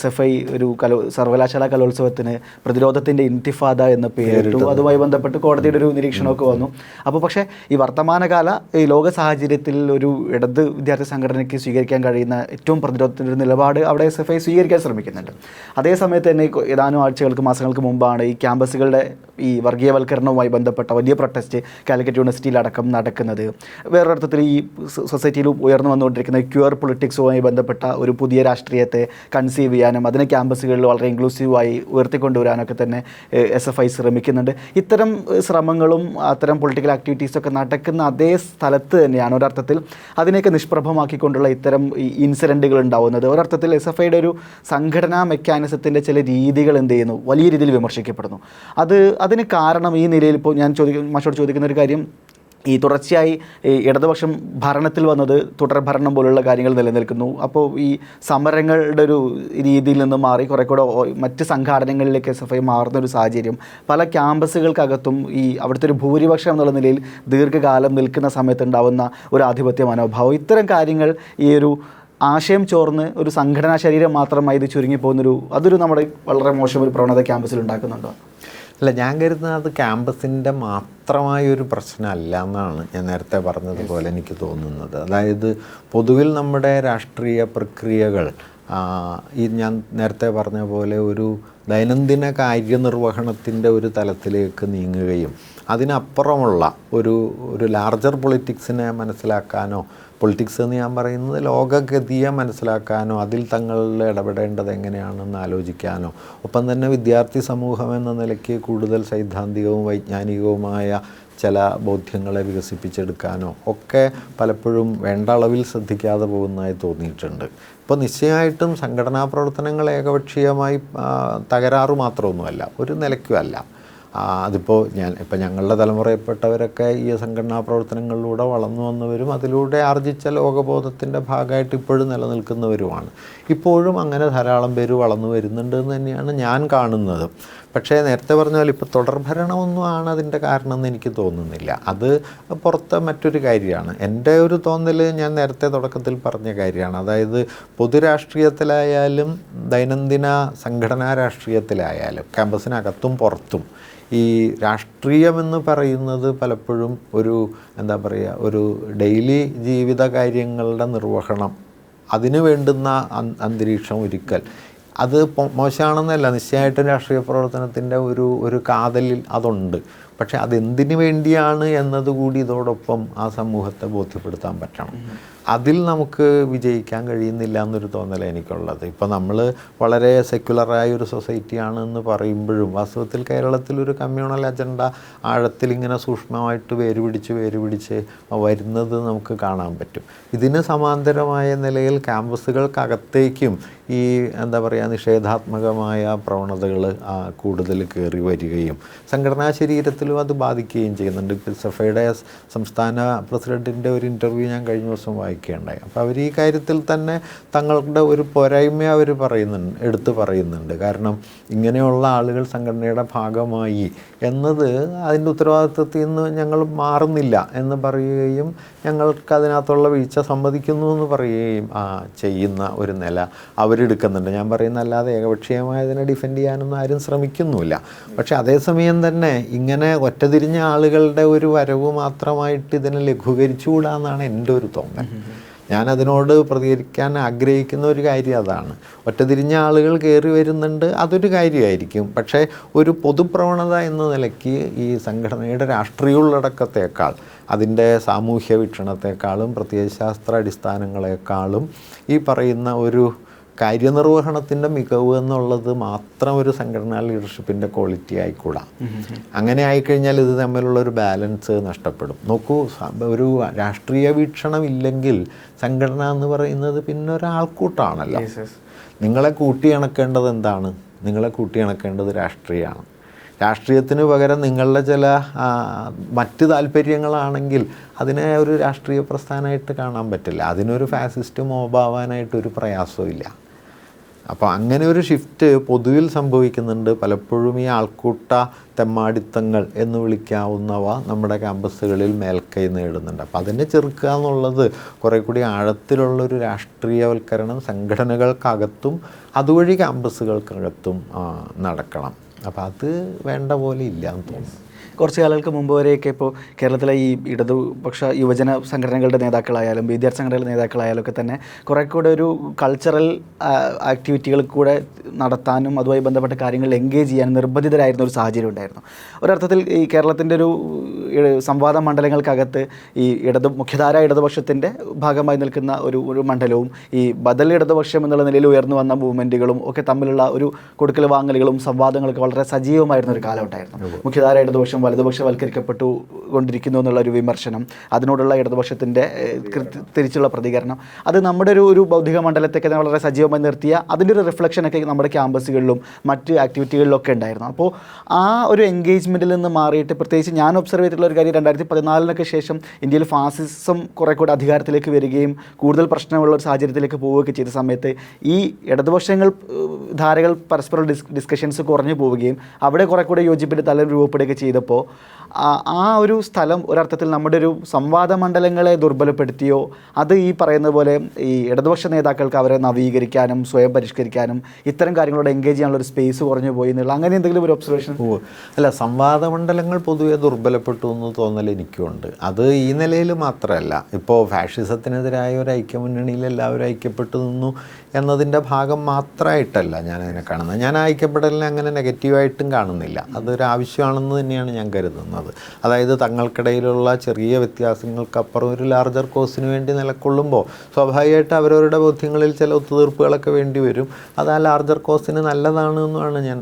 S2: SFI ഒരു സർവകലാശാല കലോത്സവത്തിന് പ്രതിരോധത്തിൻ്റെ ഇൻതിഫാദ എന്ന പേരിട്ടു. അതുമായി ബന്ധപ്പെട്ട് കോടതിയുടെ ഒരു നിരീക്ഷണമൊക്കെ വന്നു. അപ്പോൾ പക്ഷേ ഈ വർത്തമാനകാല ഈ ലോക സാഹചര്യത്തിൽ ഒരു ഇടത് വിദ്യാർത്ഥി സംഘടനയ്ക്ക് സ്വീകരിക്കാൻ കഴിയുന്ന ഏറ്റവും പ്രതിരോധത്തിൻ്റെ ഒരു നിലപാട് അവിടെ SFI സ്വീകരിക്കാൻ ശ്രമിക്കുന്നുണ്ട്. അതേസമയത്ത് തന്നെ ഏതാനും ആഴ്ചകൾക്ക് മാസങ്ങൾക്ക് മുമ്പാണ് ഈ ക്യാമ്പസുകളുടെ ഈ വർഗീയവൽക്കരണവുമായി ബന്ധപ്പെട്ട വലിയ പ്രൊട്ടസ്റ്റ് കാലിക്കറ്റ് യൂണിവേഴ്സിറ്റിയിലടക്കം നടക്കുന്നത്. വേറൊരർത്ഥത്തിൽ ഈ സൊസൈറ്റിയിൽ ഉയർന്നു വന്നുകൊണ്ടിരിക്കുന്ന ക്യൂർ പൊളിറ്റിക്സുമായി ബന്ധപ്പെട്ട ഒരു പുതിയ രാഷ്ട്രീയത്തെ കൺസീവ് ചെയ്യാനും അതിനെ ക്യാമ്പസുകളിൽ വളരെ ഇൻക്ലൂസീവായി ഉയർത്തിക്കൊണ്ടുവരാനൊക്കെ തന്നെ SFI ശ്രമിക്കുന്നുണ്ട്. ഇത്തരം ശ്രമങ്ങളും അത്തരം പൊളിറ്റിക്കൽ ആക്ടിവിറ്റീസൊക്കെ നടക്കുന്ന അതേ സ്ഥലത്ത് തന്നെയാണ് ഒരർത്ഥത്തിൽ അതിനെയൊക്കെ നിഷ്പ്രഭമാക്കിക്കൊണ്ടുള്ള ഇത്തരം ഇൻസിഡൻറ്റുകൾ ഉണ്ടാവുന്നത്. ഒരർത്ഥത്തിൽ SFIയുടെ ഒരു സംഘടനാ മെക്കാനിസത്തിൻ്റെ ചില രീതികൾ എന്ത് ചെയ്യുന്നു, വലിയ രീതിയിൽ വിമർശിക്കപ്പെടുന്നു. അത് അതിന് കാരണം ഈ നിലയിൽ ഇപ്പോൾ ഞാൻ മാഷോട് ചോദിക്കുന്ന ഒരു കാര്യം, ഈ തുടർച്ചയായി ഈ ഇടതുപക്ഷം ഭരണത്തിൽ വന്നത് തുടർഭരണം പോലുള്ള കാര്യങ്ങൾ നിലനിൽക്കുന്നു. അപ്പോൾ ഈ സമരങ്ങളുടെ ഒരു രീതിയിൽ നിന്ന് മാറി കുറെ കൂടെ മറ്റ് സംഘാടനങ്ങളിലേക്ക് SFI മാറുന്ന ഒരു സാഹചര്യം പല ക്യാമ്പസുകൾക്കകത്തും ഈ അവിടുത്തെ ഒരു ഭൂരിപക്ഷം എന്നുള്ള നിലയിൽ ദീർഘകാലം നിൽക്കുന്ന സമയത്ത് ഉണ്ടാവുന്ന ഒരു ആധിപത്യ മനോഭാവം, ഇത്തരം കാര്യങ്ങൾ ഈ ഒരു ആശയം ചോർന്ന് ഒരു സംഘടനാ ശരീരം മാത്രമായി ഇത് ചുരുങ്ങിപ്പോകുന്നൊരു അതൊരു നമ്മുടെ വളരെ മോശം ഒരു പ്രവണത ക്യാമ്പസിൽ ഉണ്ടാക്കുന്നുണ്ടോ?
S1: അല്ല, ഞാൻ കരുതുന്നത് അത് ക്യാമ്പസിൻ്റെ മാത്രമായൊരു പ്രശ്നമല്ല എന്നാണ് ഞാൻ നേരത്തെ പറഞ്ഞതുപോലെ എനിക്ക് തോന്നുന്നത്. അതായത് പൊതുവിൽ നമ്മുടെ രാഷ്ട്രീയ പ്രക്രിയകൾ ഈ ഞാൻ നേരത്തെ പറഞ്ഞ പോലെ ഒരു ദൈനംദിന കാര്യനിർവഹണത്തിൻ്റെ ഒരു തലത്തിലേക്ക് നീങ്ങുകയും അതിനപ്പുറമുള്ള ഒരു ലാർജർ പൊളിറ്റിക്സിനെ മനസ്സിലാക്കാനോ, പൊളിറ്റിക്സ് എന്ന് ഞാൻ പറയുന്നത് ലോകഗതിയെ മനസ്സിലാക്കാനോ അതിൽ തങ്ങളിൽ ഇടപെടേണ്ടത് എങ്ങനെയാണെന്ന് ആലോചിക്കാനോ, ഒപ്പം തന്നെ വിദ്യാർത്ഥി സമൂഹം എന്ന നിലയ്ക്ക് കൂടുതൽ സൈദ്ധാന്തികവും വൈജ്ഞാനികവുമായ ചില ബോധ്യങ്ങളെ വികസിപ്പിച്ചെടുക്കാനോ ഒക്കെ പലപ്പോഴും വേണ്ട അളവിൽ ശ്രദ്ധിക്കാതെ പോകുന്നതായി തോന്നിയിട്ടുണ്ട്. ഇപ്പോൾ നിശ്ചയമായിട്ടും സംഘടനാ പ്രവർത്തനങ്ങൾ ഏകപക്ഷീയമായി തകരാറ് മാത്രമൊന്നുമല്ല, ഒരു നിലയ്ക്കുമല്ല. അതിപ്പോൾ ഞങ്ങളുടെ തലമുറയിൽപ്പെട്ടവരൊക്കെ ഈ സംഘടനാ പ്രവർത്തനങ്ങളിലൂടെ വളർന്നു വന്നവരും അതിലൂടെ ആർജിച്ച ലോകബോധത്തിൻ്റെ ഭാഗമായിട്ട് ഇപ്പോഴും നിലനിൽക്കുന്നവരുമാണ്. ഇപ്പോഴും അങ്ങനെ ധാരാളം പേര് വളർന്നു വരുന്നുണ്ട് എന്ന് തന്നെയാണ് ഞാൻ കാണുന്നത്. പക്ഷേ നേരത്തെ പറഞ്ഞ പോലെ ഇപ്പോൾ തുടർഭരണമൊന്നും ആണ് അതിൻ്റെ കാരണം എന്ന് എനിക്ക് തോന്നുന്നില്ല. അത് പുറത്തെ മറ്റൊരു കാര്യമാണ്. എൻ്റെ ഒരു തോന്നൽ ഞാൻ നേരത്തെ തുടക്കത്തിൽ പറഞ്ഞ കാര്യമാണ്. അതായത് പൊതുരാഷ്ട്രീയത്തിലായാലും ദൈനംദിന സംഘടനാ രാഷ്ട്രീയത്തിലായാലും ക്യാമ്പസിനകത്തും പുറത്തും ഈ രാഷ്ട്രീയമെന്ന് പറയുന്നത് പലപ്പോഴും ഒരു ഒരു ഡെയിലി ജീവിത കാര്യങ്ങളുടെ നിർവഹണം, അതിന് വേണ്ടുന്ന അന്തരീക്ഷം ഒരുക്കൽ, അത് മോശമാണെന്നല്ല. നിശ്ചയമായിട്ടും രാഷ്ട്രീയ പ്രവർത്തനത്തിൻ്റെ ഒരു കാതലിൽ അതുണ്ട്. പക്ഷേ അതെന്തിനു വേണ്ടിയാണ് എന്നതുകൂടി ഇതോടൊപ്പം ആ സമൂഹത്തെ ബോധ്യപ്പെടുത്താൻ പറ്റണം. അതിൽ നമുക്ക് വിജയിക്കാൻ കഴിയുന്നില്ല എന്നൊരു തോന്നൽ എനിക്കുള്ളത്. ഇപ്പോൾ നമ്മൾ വളരെ സെക്യുലറായ ഒരു സൊസൈറ്റിയാണ് എന്ന് പറയുമ്പോഴും വാസ്തവത്തിൽ കേരളത്തിലൊരു കമ്മ്യൂണൽ അജണ്ട ആഴത്തിൽ ഇങ്ങനെ സൂക്ഷ്മമായിട്ട് വേരുപിടിച്ച് വരുന്നത് നമുക്ക് കാണാൻ പറ്റും. ഇതിന് സമാന്തരമായ നിലയിൽ ക്യാമ്പസുകൾക്കകത്തേക്കും ഈ നിഷേധാത്മകമായ പ്രവണതകൾ കൂടുതൽ കയറി വരികയും സംഘടനാ ശരീരത്തിലും അത് ബാധിക്കുകയും ചെയ്യുന്നുണ്ട്. ഇപ്പോൾ SFIയുടെ സംസ്ഥാന പ്രസിഡൻറ്റിൻ്റെ ഒരു ഇൻ്റർവ്യൂ ഞാൻ കഴിഞ്ഞ ദിവസം വായിക്കുകയുണ്ടായി. അപ്പോൾ അവർ ഈ കാര്യത്തിൽ തന്നെ തങ്ങളുടെ ഒരു പോരായ്മ അവർ എടുത്തു പറയുന്നുണ്ട്. കാരണം ഇങ്ങനെയുള്ള ആളുകൾ സംഘടനയുടെ ഭാഗമായി എന്നത് അതിൻ്റെ ഉത്തരവാദിത്വത്തിൽ നിന്ന് ഞങ്ങൾ മാറുന്നില്ല എന്ന് പറയുകയും ഞങ്ങൾക്ക് അതിനകത്തുള്ള വീഴ്ച സമ്മതിക്കുന്നു എന്ന് പറയുകയും ചെയ്യുന്ന ഒരു നില അവരെടുക്കുന്നുണ്ട്. ഞാൻ പറയുന്നതല്ലാതെ ഏകപക്ഷീയമായതിനെ ഡിഫെൻഡ് ചെയ്യാനൊന്നും ആരും ശ്രമിക്കുന്നുമില്ല. പക്ഷെ അതേസമയം തന്നെ ഇങ്ങനെ ഒറ്റതിരിഞ്ഞ ആളുകളുടെ ഒരു വരവ് മാത്രമായിട്ട് ഇതിനെ ലഘൂകരിച്ചുകൂടാന്നാണ് എൻ്റെ ഒരു തോന്നൽ. ഞാനതിനോട് പ്രതികരിക്കാൻ ആഗ്രഹിക്കുന്ന ഒരു കാര്യം അതാണ്. ഒറ്റതിരിഞ്ഞ ആളുകൾ കയറി വരുന്നുണ്ട്, അതൊരു കാര്യമായിരിക്കും. പക്ഷേ ഒരു പൊതുപ്രവണത എന്ന നിലയ്ക്ക് ഈ സംഘടനയുടെ രാഷ്ട്രീയ ഉള്ളടക്കത്തേക്കാൾ, അതിൻ്റെ സാമൂഹ്യ വീക്ഷണത്തെക്കാളും പ്രത്യയശാസ്ത്ര അടിസ്ഥാനങ്ങളെക്കാളും ഈ പറയുന്ന ഒരു കാര്യനിർവഹണത്തിൻ്റെ മികവ് എന്നുള്ളത് മാത്രം ഒരു സംഘടനാ ലീഡർഷിപ്പിൻ്റെ ക്വാളിറ്റി ആയിക്കൂടാ. അങ്ങനെ ആയിക്കഴിഞ്ഞാൽ ഇത് തമ്മിലുള്ളൊരു ബാലൻസ് നഷ്ടപ്പെടും. നോക്കൂ, ഒരു രാഷ്ട്രീയ വീക്ഷണം ഇല്ലെങ്കിൽ സംഘടന എന്ന് പറയുന്നത് പിന്നെ ഒരാൾക്കൂട്ടാണല്ലോ. നിങ്ങളെ കൂട്ടിയിണക്കേണ്ടത് എന്താണ്? നിങ്ങളെ കൂട്ടിയിണക്കേണ്ടത് രാഷ്ട്രീയമാണ്. രാഷ്ട്രീയത്തിന് പകരം നിങ്ങളുടെ ചില മറ്റ് താല്പര്യങ്ങളാണെങ്കിൽ അതിനെ ഒരു രാഷ്ട്രീയ പ്രസ്ഥാനമായിട്ട് കാണാൻ പറ്റില്ല. അതിനൊരു ഫാസിസ്റ്റ് മോബാവാനായിട്ടൊരു പ്രയാസവും ഇല്ല. അപ്പോൾ അങ്ങനെ ഒരു ഷിഫ്റ്റ് പൊതുവിൽ സംഭവിക്കുന്നുണ്ട്. പലപ്പോഴും ഈ ആൾക്കൂട്ട തെമ്മാടിത്തങ്ങൾ എന്ന് വിളിക്കാവുന്നവ നമ്മുടെ ക്യാമ്പസുകളിൽ മേൽക്കൈ നേടുന്നുണ്ട്. അപ്പോൾ അതിനെ ചെറുക്കുക എന്നുള്ളത് കുറേ കൂടി ആഴത്തിലുള്ളൊരു രാഷ്ട്രീയവൽക്കരണം സംഘടനകൾക്കകത്തും അതുവഴി ക്യാമ്പസുകൾക്കകത്തും നടക്കണം. അപ്പോൾ അത് വേണ്ട പോലെ ഇല്ല എന്ന് തോന്നുന്നു.
S2: കുറച്ച് കാലങ്ങൾക്ക് മുമ്പ് വരെയൊക്കെ ഇപ്പോൾ കേരളത്തിലെ ഈ ഇടതുപക്ഷ യുവജന സംഘടനകളുടെ നേതാക്കളായാലും വിദ്യാർത്ഥി സംഘടനകളുടെ നേതാക്കളായാലും ഒക്കെ തന്നെ കുറേ കൂടെ ഒരു കൾച്ചറൽ ആക്ടിവിറ്റികൾ കൂടെ നടത്താനും അതുമായി ബന്ധപ്പെട്ട കാര്യങ്ങളിൽ എൻഗേജ് ചെയ്യാൻ നിർബന്ധിതരായിരുന്ന ഒരു സാഹചര്യം ഉണ്ടായിരുന്നു. ഒരർത്ഥത്തിൽ ഈ കേരളത്തിൻ്റെ ഒരു സംവാദ മണ്ഡലങ്ങൾക്കകത്ത് ഈ മുഖ്യധാര ഇടതുപക്ഷത്തിൻ്റെ ഭാഗമായി നിൽക്കുന്ന ഒരു മണ്ഡലവും ഈ ബദൽ ഇടതുപക്ഷം എന്നുള്ള നിലയിൽ ഉയർന്നു വന്ന മൂവ്മെൻറ്റുകളും ഒക്കെ തമ്മിലുള്ള ഒരു കൊടുക്കൽ വാങ്ങലുകളും സംവാദങ്ങളൊക്കെ വളരെ സജീവമായിരുന്ന ഒരു കാലഘട്ടമായിരുന്നു. മുഖ്യധാര ഇടതുപക്ഷം ഇടതുപക്ഷം വലതുപക്ഷവൽക്കരിക്കപ്പെട്ടുകൊണ്ടിരിക്കുന്നു എന്നുള്ള ഒരു വിമർശനം, അതിനോടുള്ള ഇടതുപക്ഷത്തിൻ്റെ തിരിച്ചുള്ള പ്രതികരണം, അത് നമ്മുടെ ഒരു ബൗദ്ധിക മണ്ഡലത്തൊക്കെ വളരെ സജീവമായി നിർത്തിയ അതിൻ്റെ ഒരു റിഫ്ലക്ഷനൊക്കെ നമ്മുടെ ക്യാമ്പസുകളിലും മറ്റ് ആക്ടിവിറ്റികളിലൊക്കെ ഉണ്ടായിരുന്നു. അപ്പോൾ ആ ഒരു എൻഗേജ്മെൻറ്റിൽ നിന്ന് മാറിയിട്ട്, പ്രത്യേകിച്ച് ഞാൻ ഒബ്സർവ് ചെയ്തിട്ടുള്ള ഒരു കാര്യം, 2014 ശേഷം ഇന്ത്യയിൽ ഫാസിസം കുറെ കൂടെ അധികാരത്തിലേക്ക് വരികയും കൂടുതൽ പ്രശ്നമുള്ള ഒരു സാഹചര്യത്തിലേക്ക് പോവുകയൊക്കെ ചെയ്ത സമയത്ത് ഈ ധാരകൾ പരസ്പരം ഡിസ്കഷൻസ് കുറഞ്ഞു പോവുകയും അവിടെ കുറെ കൂടെ യോജിപ്പിൻ്റെ തലം രൂപപ്പെടുകയൊക്കെ ചെയ്തപ്പോൾ ആ ഒരു സ്ഥലം ഒരർത്ഥത്തിൽ നമ്മുടെ ഒരു സംവാദ മണ്ഡലങ്ങളെ ദുർബലപ്പെടുത്തിയോ, അത് ഈ പറയുന്ന പോലെ ഈ ഇടതുപക്ഷ നേതാക്കൾക്ക് അവരെ നവീകരിക്കാനും സ്വയം പരിഷ്കരിക്കാനും ഇത്തരം കാര്യങ്ങളോട് എൻഗേജ് ചെയ്യാനുള്ള ഒരു സ്പേസ് കുറഞ്ഞു പോയി എന്നുള്ള അങ്ങനെ എന്തെങ്കിലും ഒരു ഒബ്സർവേഷൻ?
S1: അല്ല, സംവാദ മണ്ഡലങ്ങൾ പൊതുവെ ദുർബലപ്പെട്ടു എന്ന് തോന്നൽ എനിക്കുണ്ട്. അത് ഈ നിലയിൽ മാത്രമല്ല, ഇപ്പോൾ ഫാഷിസത്തിനെതിരായ ഒരു ഐക്യമുന്നണിയിൽ എല്ലാവരും ഐക്യപ്പെട്ടു നിന്നു എന്നതിൻ്റെ ഭാഗം മാത്രമായിട്ടല്ല ഞാനതിനെ കാണുന്നത്. ഞാൻ ഐക്യപ്പെടലിനെ അങ്ങനെ നെഗറ്റീവായിട്ടും കാണുന്നില്ല. അതൊരു ആവശ്യമാണെന്ന് തന്നെയാണ് ഞാൻ കരുതുന്നത്. അതായത് തങ്ങൾക്കിടയിലുള്ള ചെറിയ വ്യത്യാസങ്ങൾക്കപ്പുറം ഒരു ലാർജർ കോസിന് വേണ്ടി നിലകൊള്ളുമ്പോൾ സ്വാഭാവികമായിട്ട് അവരവരുടെ ബോധ്യങ്ങളിൽ ചില ഒത്തുതീർപ്പുകളൊക്കെ വേണ്ടി വരും. അത് ആ ലാർജർ കോസിന് നല്ലതാണ് എന്നാണ് ഞാൻ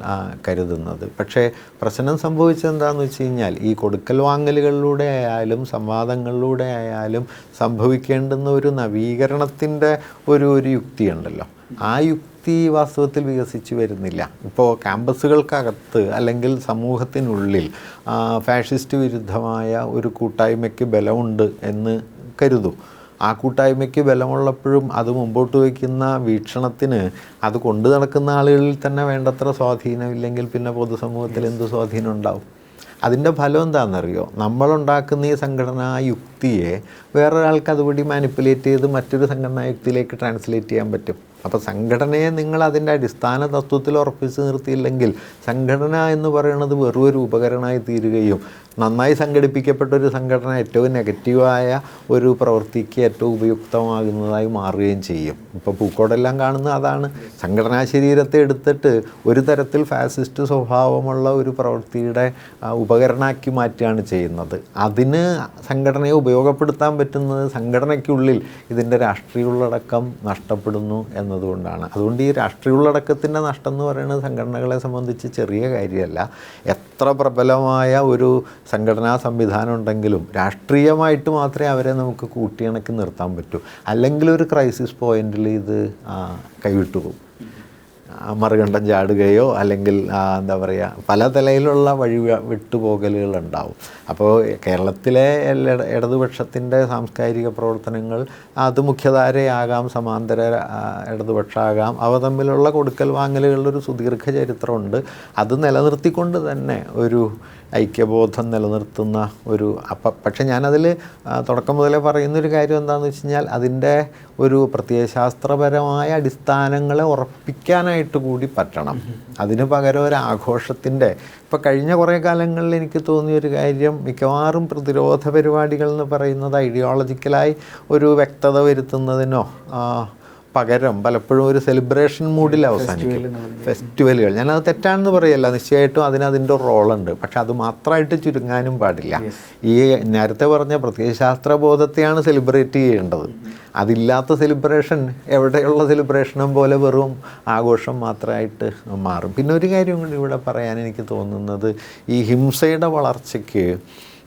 S1: കരുതുന്നത്. പക്ഷേ പ്രശ്നം സംഭവിച്ചത് എന്താണെന്ന് വെച്ച് കഴിഞ്ഞാൽ, ഈ കൊടുക്കൽ വാങ്ങലുകളിലൂടെ ആയാലും സംവാദങ്ങളിലൂടെ ആയാലും സംഭവിക്കേണ്ടുന്ന ഒരു നവീകരണത്തിൻ്റെ ഒരു യുക്തിയുണ്ടല്ലോ, ആ യുക്തി വാസ്തവത്തിൽ വികസിച്ച് വരുന്നില്ല. ഇപ്പോൾ ക്യാമ്പസുകൾക്കകത്ത് അല്ലെങ്കിൽ സമൂഹത്തിനുള്ളിൽ ഫാഷിസ്റ്റ് വിരുദ്ധമായ ഒരു കൂട്ടായ്മയ്ക്ക് ബലമുണ്ട് എന്ന് കരുതൂ. ആ കൂട്ടായ്മയ്ക്ക് ബലമുള്ളപ്പോഴും അത് മുമ്പോട്ട് വയ്ക്കുന്ന വീക്ഷണത്തിന് അത് കൊണ്ടു നടക്കുന്ന ആളുകളിൽ തന്നെ വേണ്ടത്ര സ്വാധീനമില്ലെങ്കിൽ പിന്നെ പൊതുസമൂഹത്തിൽ എന്ത് സ്വാധീനം ഉണ്ടാവും? അതിൻ്റെ ഫലം എന്താണെന്നറിയോ? നമ്മളുണ്ടാക്കുന്ന ഈ സംഘടനാ യുക്തിയെ വേറൊരാൾക്ക് അതുപടി മാനിപ്പുലേറ്റ് ചെയ്ത് മറ്റൊരു സംഘടനാ യുക്തിയിലേക്ക് ട്രാൻസ്ലേറ്റ് ചെയ്യാൻ പറ്റും. അപ്പോൾ സംഘടനയെ നിങ്ങൾ അതിൻ്റെ അടിസ്ഥാന തത്വത്തിൽ ഉറപ്പിച്ച് നിർത്തിയില്ലെങ്കിൽ സംഘടന എന്ന് പറയുന്നത് വെറും ഒരു ഉപകരണമായി തീരുകയും നന്നായി സംഘടിപ്പിക്കപ്പെട്ട ഒരു സംഘടന ഏറ്റവും നെഗറ്റീവായ ഒരു പ്രവൃത്തിക്ക് ഏറ്റവും ഉപയുക്തമാകുന്നതായി മാറുകയും ചെയ്യും. ഇപ്പോൾ പൂക്കോടെല്ലാം കാണുന്ന അതാണ്. സംഘടനാ ശരീരത്തെ എടുത്തിട്ട് ഒരു തരത്തിൽ ഫാസിസ്റ്റ് സ്വഭാവമുള്ള ഒരു പ്രവൃത്തിയുടെ ഉപകരണമാക്കി മാറ്റുകയാണ് ചെയ്യുന്നത്. അതിന് സംഘടനയെ ഉപയോഗപ്പെടുത്താൻ പറ്റുന്നത് സംഘടനയ്ക്കുള്ളിൽ ഇതിൻ്റെ രാഷ്ട്രീയ ഉള്ളടക്കം നഷ്ടപ്പെടുന്നു എന്നതുകൊണ്ടാണ്. അതുകൊണ്ട് ഈ രാഷ്ട്രീയ ഉള്ളടക്കത്തിൻ്റെ നഷ്ടം എന്ന് പറയുന്നത് സംഘടനകളെ സംബന്ധിച്ച് ചെറിയ കാര്യമല്ല. എത്ര പ്രബലമായ ഒരു സംഘടനാ സംവിധാനം ഉണ്ടെങ്കിലും രാഷ്ട്രീയമായിട്ട് മാത്രമേ അവരെ നമുക്ക് കൂട്ടിയിണക്കി നിർത്താൻ പറ്റൂ. അല്ലെങ്കിൽ ഒരു ക്രൈസിസ് പോയിന്റിൽ ഇത് കൈവിട്ടു പോകും. മറുകണ്ഠം ചാടുകയോ അല്ലെങ്കിൽ എന്താ പറയുക, പല നിലയിലുള്ള വഴി വിട്ടുപോകലുകളുണ്ടാവും. അപ്പോൾ കേരളത്തിലെ ഇടതുപക്ഷത്തിൻ്റെ സാംസ്കാരിക പ്രവർത്തനങ്ങൾ അത് മുഖ്യധാരയാകാം, സമാന്തര ഇടതുപക്ഷമാകാം, അവ തമ്മിലുള്ള കൊടുക്കൽ വാങ്ങലുകളുടെ ഒരു സുദീർഘ ചരിത്രമുണ്ട്. അത് നിലനിർത്തിക്കൊണ്ട് തന്നെ ഒരു ഐക്യബോധം നിലനിർത്തുന്ന ഒരു പക്ഷേ ഞാനതിൽ തുടക്കം മുതലേ പറയുന്നൊരു കാര്യം എന്താണെന്ന് വെച്ച് കഴിഞ്ഞാൽ, അതിൻ്റെ ഒരു പ്രത്യയശാസ്ത്രപരമായ അടിസ്ഥാനങ്ങളെ ഉറപ്പിക്കാനായിട്ട് കൂടി പറ്റണം. അതിന് പകരം ഒരു ആഘോഷത്തിൻ്റെ, ഇപ്പോൾ കഴിഞ്ഞ കുറേ കാലങ്ങളിൽ എനിക്ക് തോന്നിയൊരു കാര്യം, മിക്കവാറും പ്രതിരോധ പരിപാടികൾ എന്ന് പറയുന്നത് ഐഡിയോളജിക്കലായി ഒരു വ്യക്തത വരുത്തുന്നതിനോ പകരം പലപ്പോഴും ഒരു സെലിബ്രേഷൻ മൂഡിൽ അവസാനിക്കും ഫെസ്റ്റിവലുകൾ. ഞാനത് തെറ്റാണെന്ന് പറയല്ല, നിശ്ചയമായിട്ടും അതിൻ്റെ റോളുണ്ട്. പക്ഷെ അത് മാത്രമായിട്ട് ചുരുങ്ങാനും പാടില്ല. ഈ നേരത്തെ പറഞ്ഞ പ്രത്യയശാസ്ത്രബോധത്തെയാണ് സെലിബ്രേറ്റ് ചെയ്യേണ്ടത്. അതില്ലാത്ത സെലിബ്രേഷൻ എവിടെയുള്ള സെലിബ്രേഷനും പോലെ വെറും ആഘോഷം മാത്രമായിട്ട് മാറും. പിന്നെ ഒരു കാര്യം കൂടി ഇവിടെ പറയാൻ എനിക്ക് തോന്നുന്നത്, ഈ ഹിംസയുടെ വളർച്ചയ്ക്ക്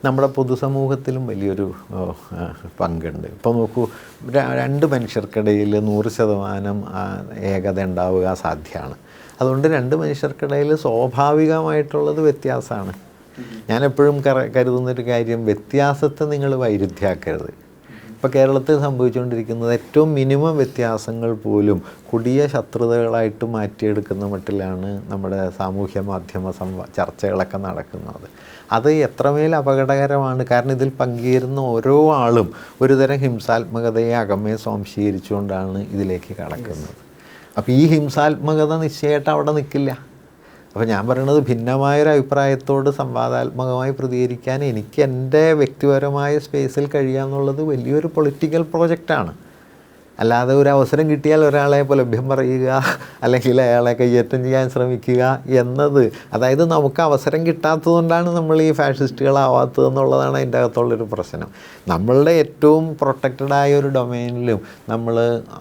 S1: നമ്മുടെ പൊതുസമൂഹത്തിലും വലിയൊരു പങ്കുണ്ട്. ഇപ്പോൾ നോക്കൂ, രണ്ട് മനുഷ്യർക്കിടയിൽ 100% ഏകത ഉണ്ടാവുക അസാധ്യമാണ്. അതുകൊണ്ട് രണ്ട് മനുഷ്യർക്കിടയിൽ സ്വാഭാവികമായിട്ടുള്ളത് വ്യത്യാസമാണ്. ഞാനെപ്പോഴും കരുതുന്നൊരു കാര്യം, വ്യത്യാസത്തെ നിങ്ങൾ വൈരുദ്ധ്യമാക്കരുത്. ഇപ്പോൾ കേരളത്തിൽ സംഭവിച്ചുകൊണ്ടിരിക്കുന്നത് ഏറ്റവും മിനിമം വ്യത്യാസങ്ങൾ പോലും കൊടിയ ശത്രുതകളായിട്ട് മാറ്റിയെടുക്കുന്ന മട്ടിലാണ് നമ്മുടെ സാമൂഹ്യ മാധ്യമ ചർച്ചകളൊക്കെ നടക്കുന്നത്. അത് എത്രമേൽ അപകടകരമാണ്. കാരണം ഇതിൽ പങ്കുചേരുന്ന ഓരോ ആളും ഒരുതരം ഹിംസാത്മകതയെ അകമേ സ്വാംശീകരിച്ചുകൊണ്ടാണ് ഇതിലേക്ക് കടക്കുന്നത്. അപ്പോൾ ഈ ഹിംസാത്മകത നിശ്ചയമായിട്ട് അവിടെ നിൽക്കില്ല. അപ്പോൾ ഞാൻ പറയുന്നത്, ഭിന്നമായൊരു അഭിപ്രായത്തോട് സംവാദാത്മകമായി പ്രതികരിക്കാൻ എനിക്ക് എൻ്റെ വ്യക്തിപരമായ സ്പേസിൽ കഴിയുക എന്നുള്ളത് വലിയൊരു പൊളിറ്റിക്കൽ പ്രോജക്റ്റാണ്. അല്ലാതെ ഒരു അവസരം കിട്ടിയാൽ ഒരാളെ ലഭ്യം പറയുക അല്ലെങ്കിൽ അയാളെ കയ്യേറ്റം ചെയ്യാൻ ശ്രമിക്കുക എന്നത്, അതായത് നമുക്ക് അവസരം കിട്ടാത്തതുകൊണ്ടാണ് നമ്മൾ ഈ ഫാഷിസ്റ്റുകളാവാത്തത് എന്നുള്ളതാണ് അതിൻ്റെ അകത്തുള്ളൊരു പ്രശ്നം. നമ്മളുടെ ഏറ്റവും പ്രൊട്ടക്റ്റഡായ ഒരു ഡൊമൈനിലും നമ്മൾ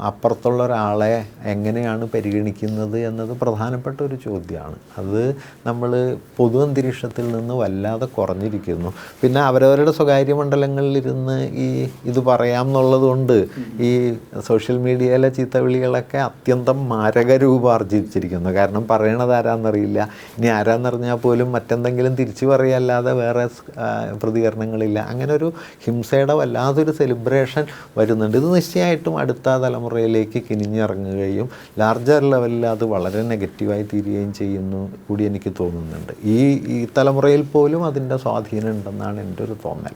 S1: അപ്പുറത്തുള്ള ഒരാളെ എങ്ങനെയാണ് പരിഗണിക്കുന്നത് എന്നത് പ്രധാനപ്പെട്ട ഒരു ചോദ്യമാണ്. അത് നമ്മൾ പൊതു അന്തരീക്ഷത്തിൽ നിന്ന് വല്ലാതെ കുറഞ്ഞിരിക്കുന്നു. പിന്നെ അവരവരുടെ സ്വകാര്യ മണ്ഡലങ്ങളിലിരുന്ന് ഇത് പറയാം എന്നുള്ളത് കൊണ്ട് ഈ സോഷ്യൽ മീഡിയയിലെ ചീത്തവിളികളൊക്കെ അത്യന്തം മാരക രൂപാർജിച്ചിരിക്കുന്നു. കാരണം പറയണത് ആരാന്നറിയില്ല, ഇനി ആരാന്നറിഞ്ഞാൽ പോലും മറ്റെന്തെങ്കിലും തിരിച്ചു പറയുകയല്ലാതെ വേറെ പ്രതികരണങ്ങളില്ല. അങ്ങനെ ഒരു ഹിംസയുടെ വല്ലാതൊരു സെലിബ്രേഷൻ വരുന്നുണ്ട്. ഇത് നിശ്ചയമായിട്ടും അടുത്ത തലമുറയിലേക്ക് കിനിഞ്ഞിറങ്ങുകയും ലാർജർ ലെവലിൽ അത് വളരെ നെഗറ്റീവായി തീരുകയും ചെയ്യുന്നു കൂടി എനിക്ക് തോന്നുന്നുണ്ട്. ഈ തലമുറയിൽ പോലും അതിൻ്റെ സ്വാധീനം ഉണ്ടെന്നാണ് എൻ്റെ ഒരു തോന്നൽ.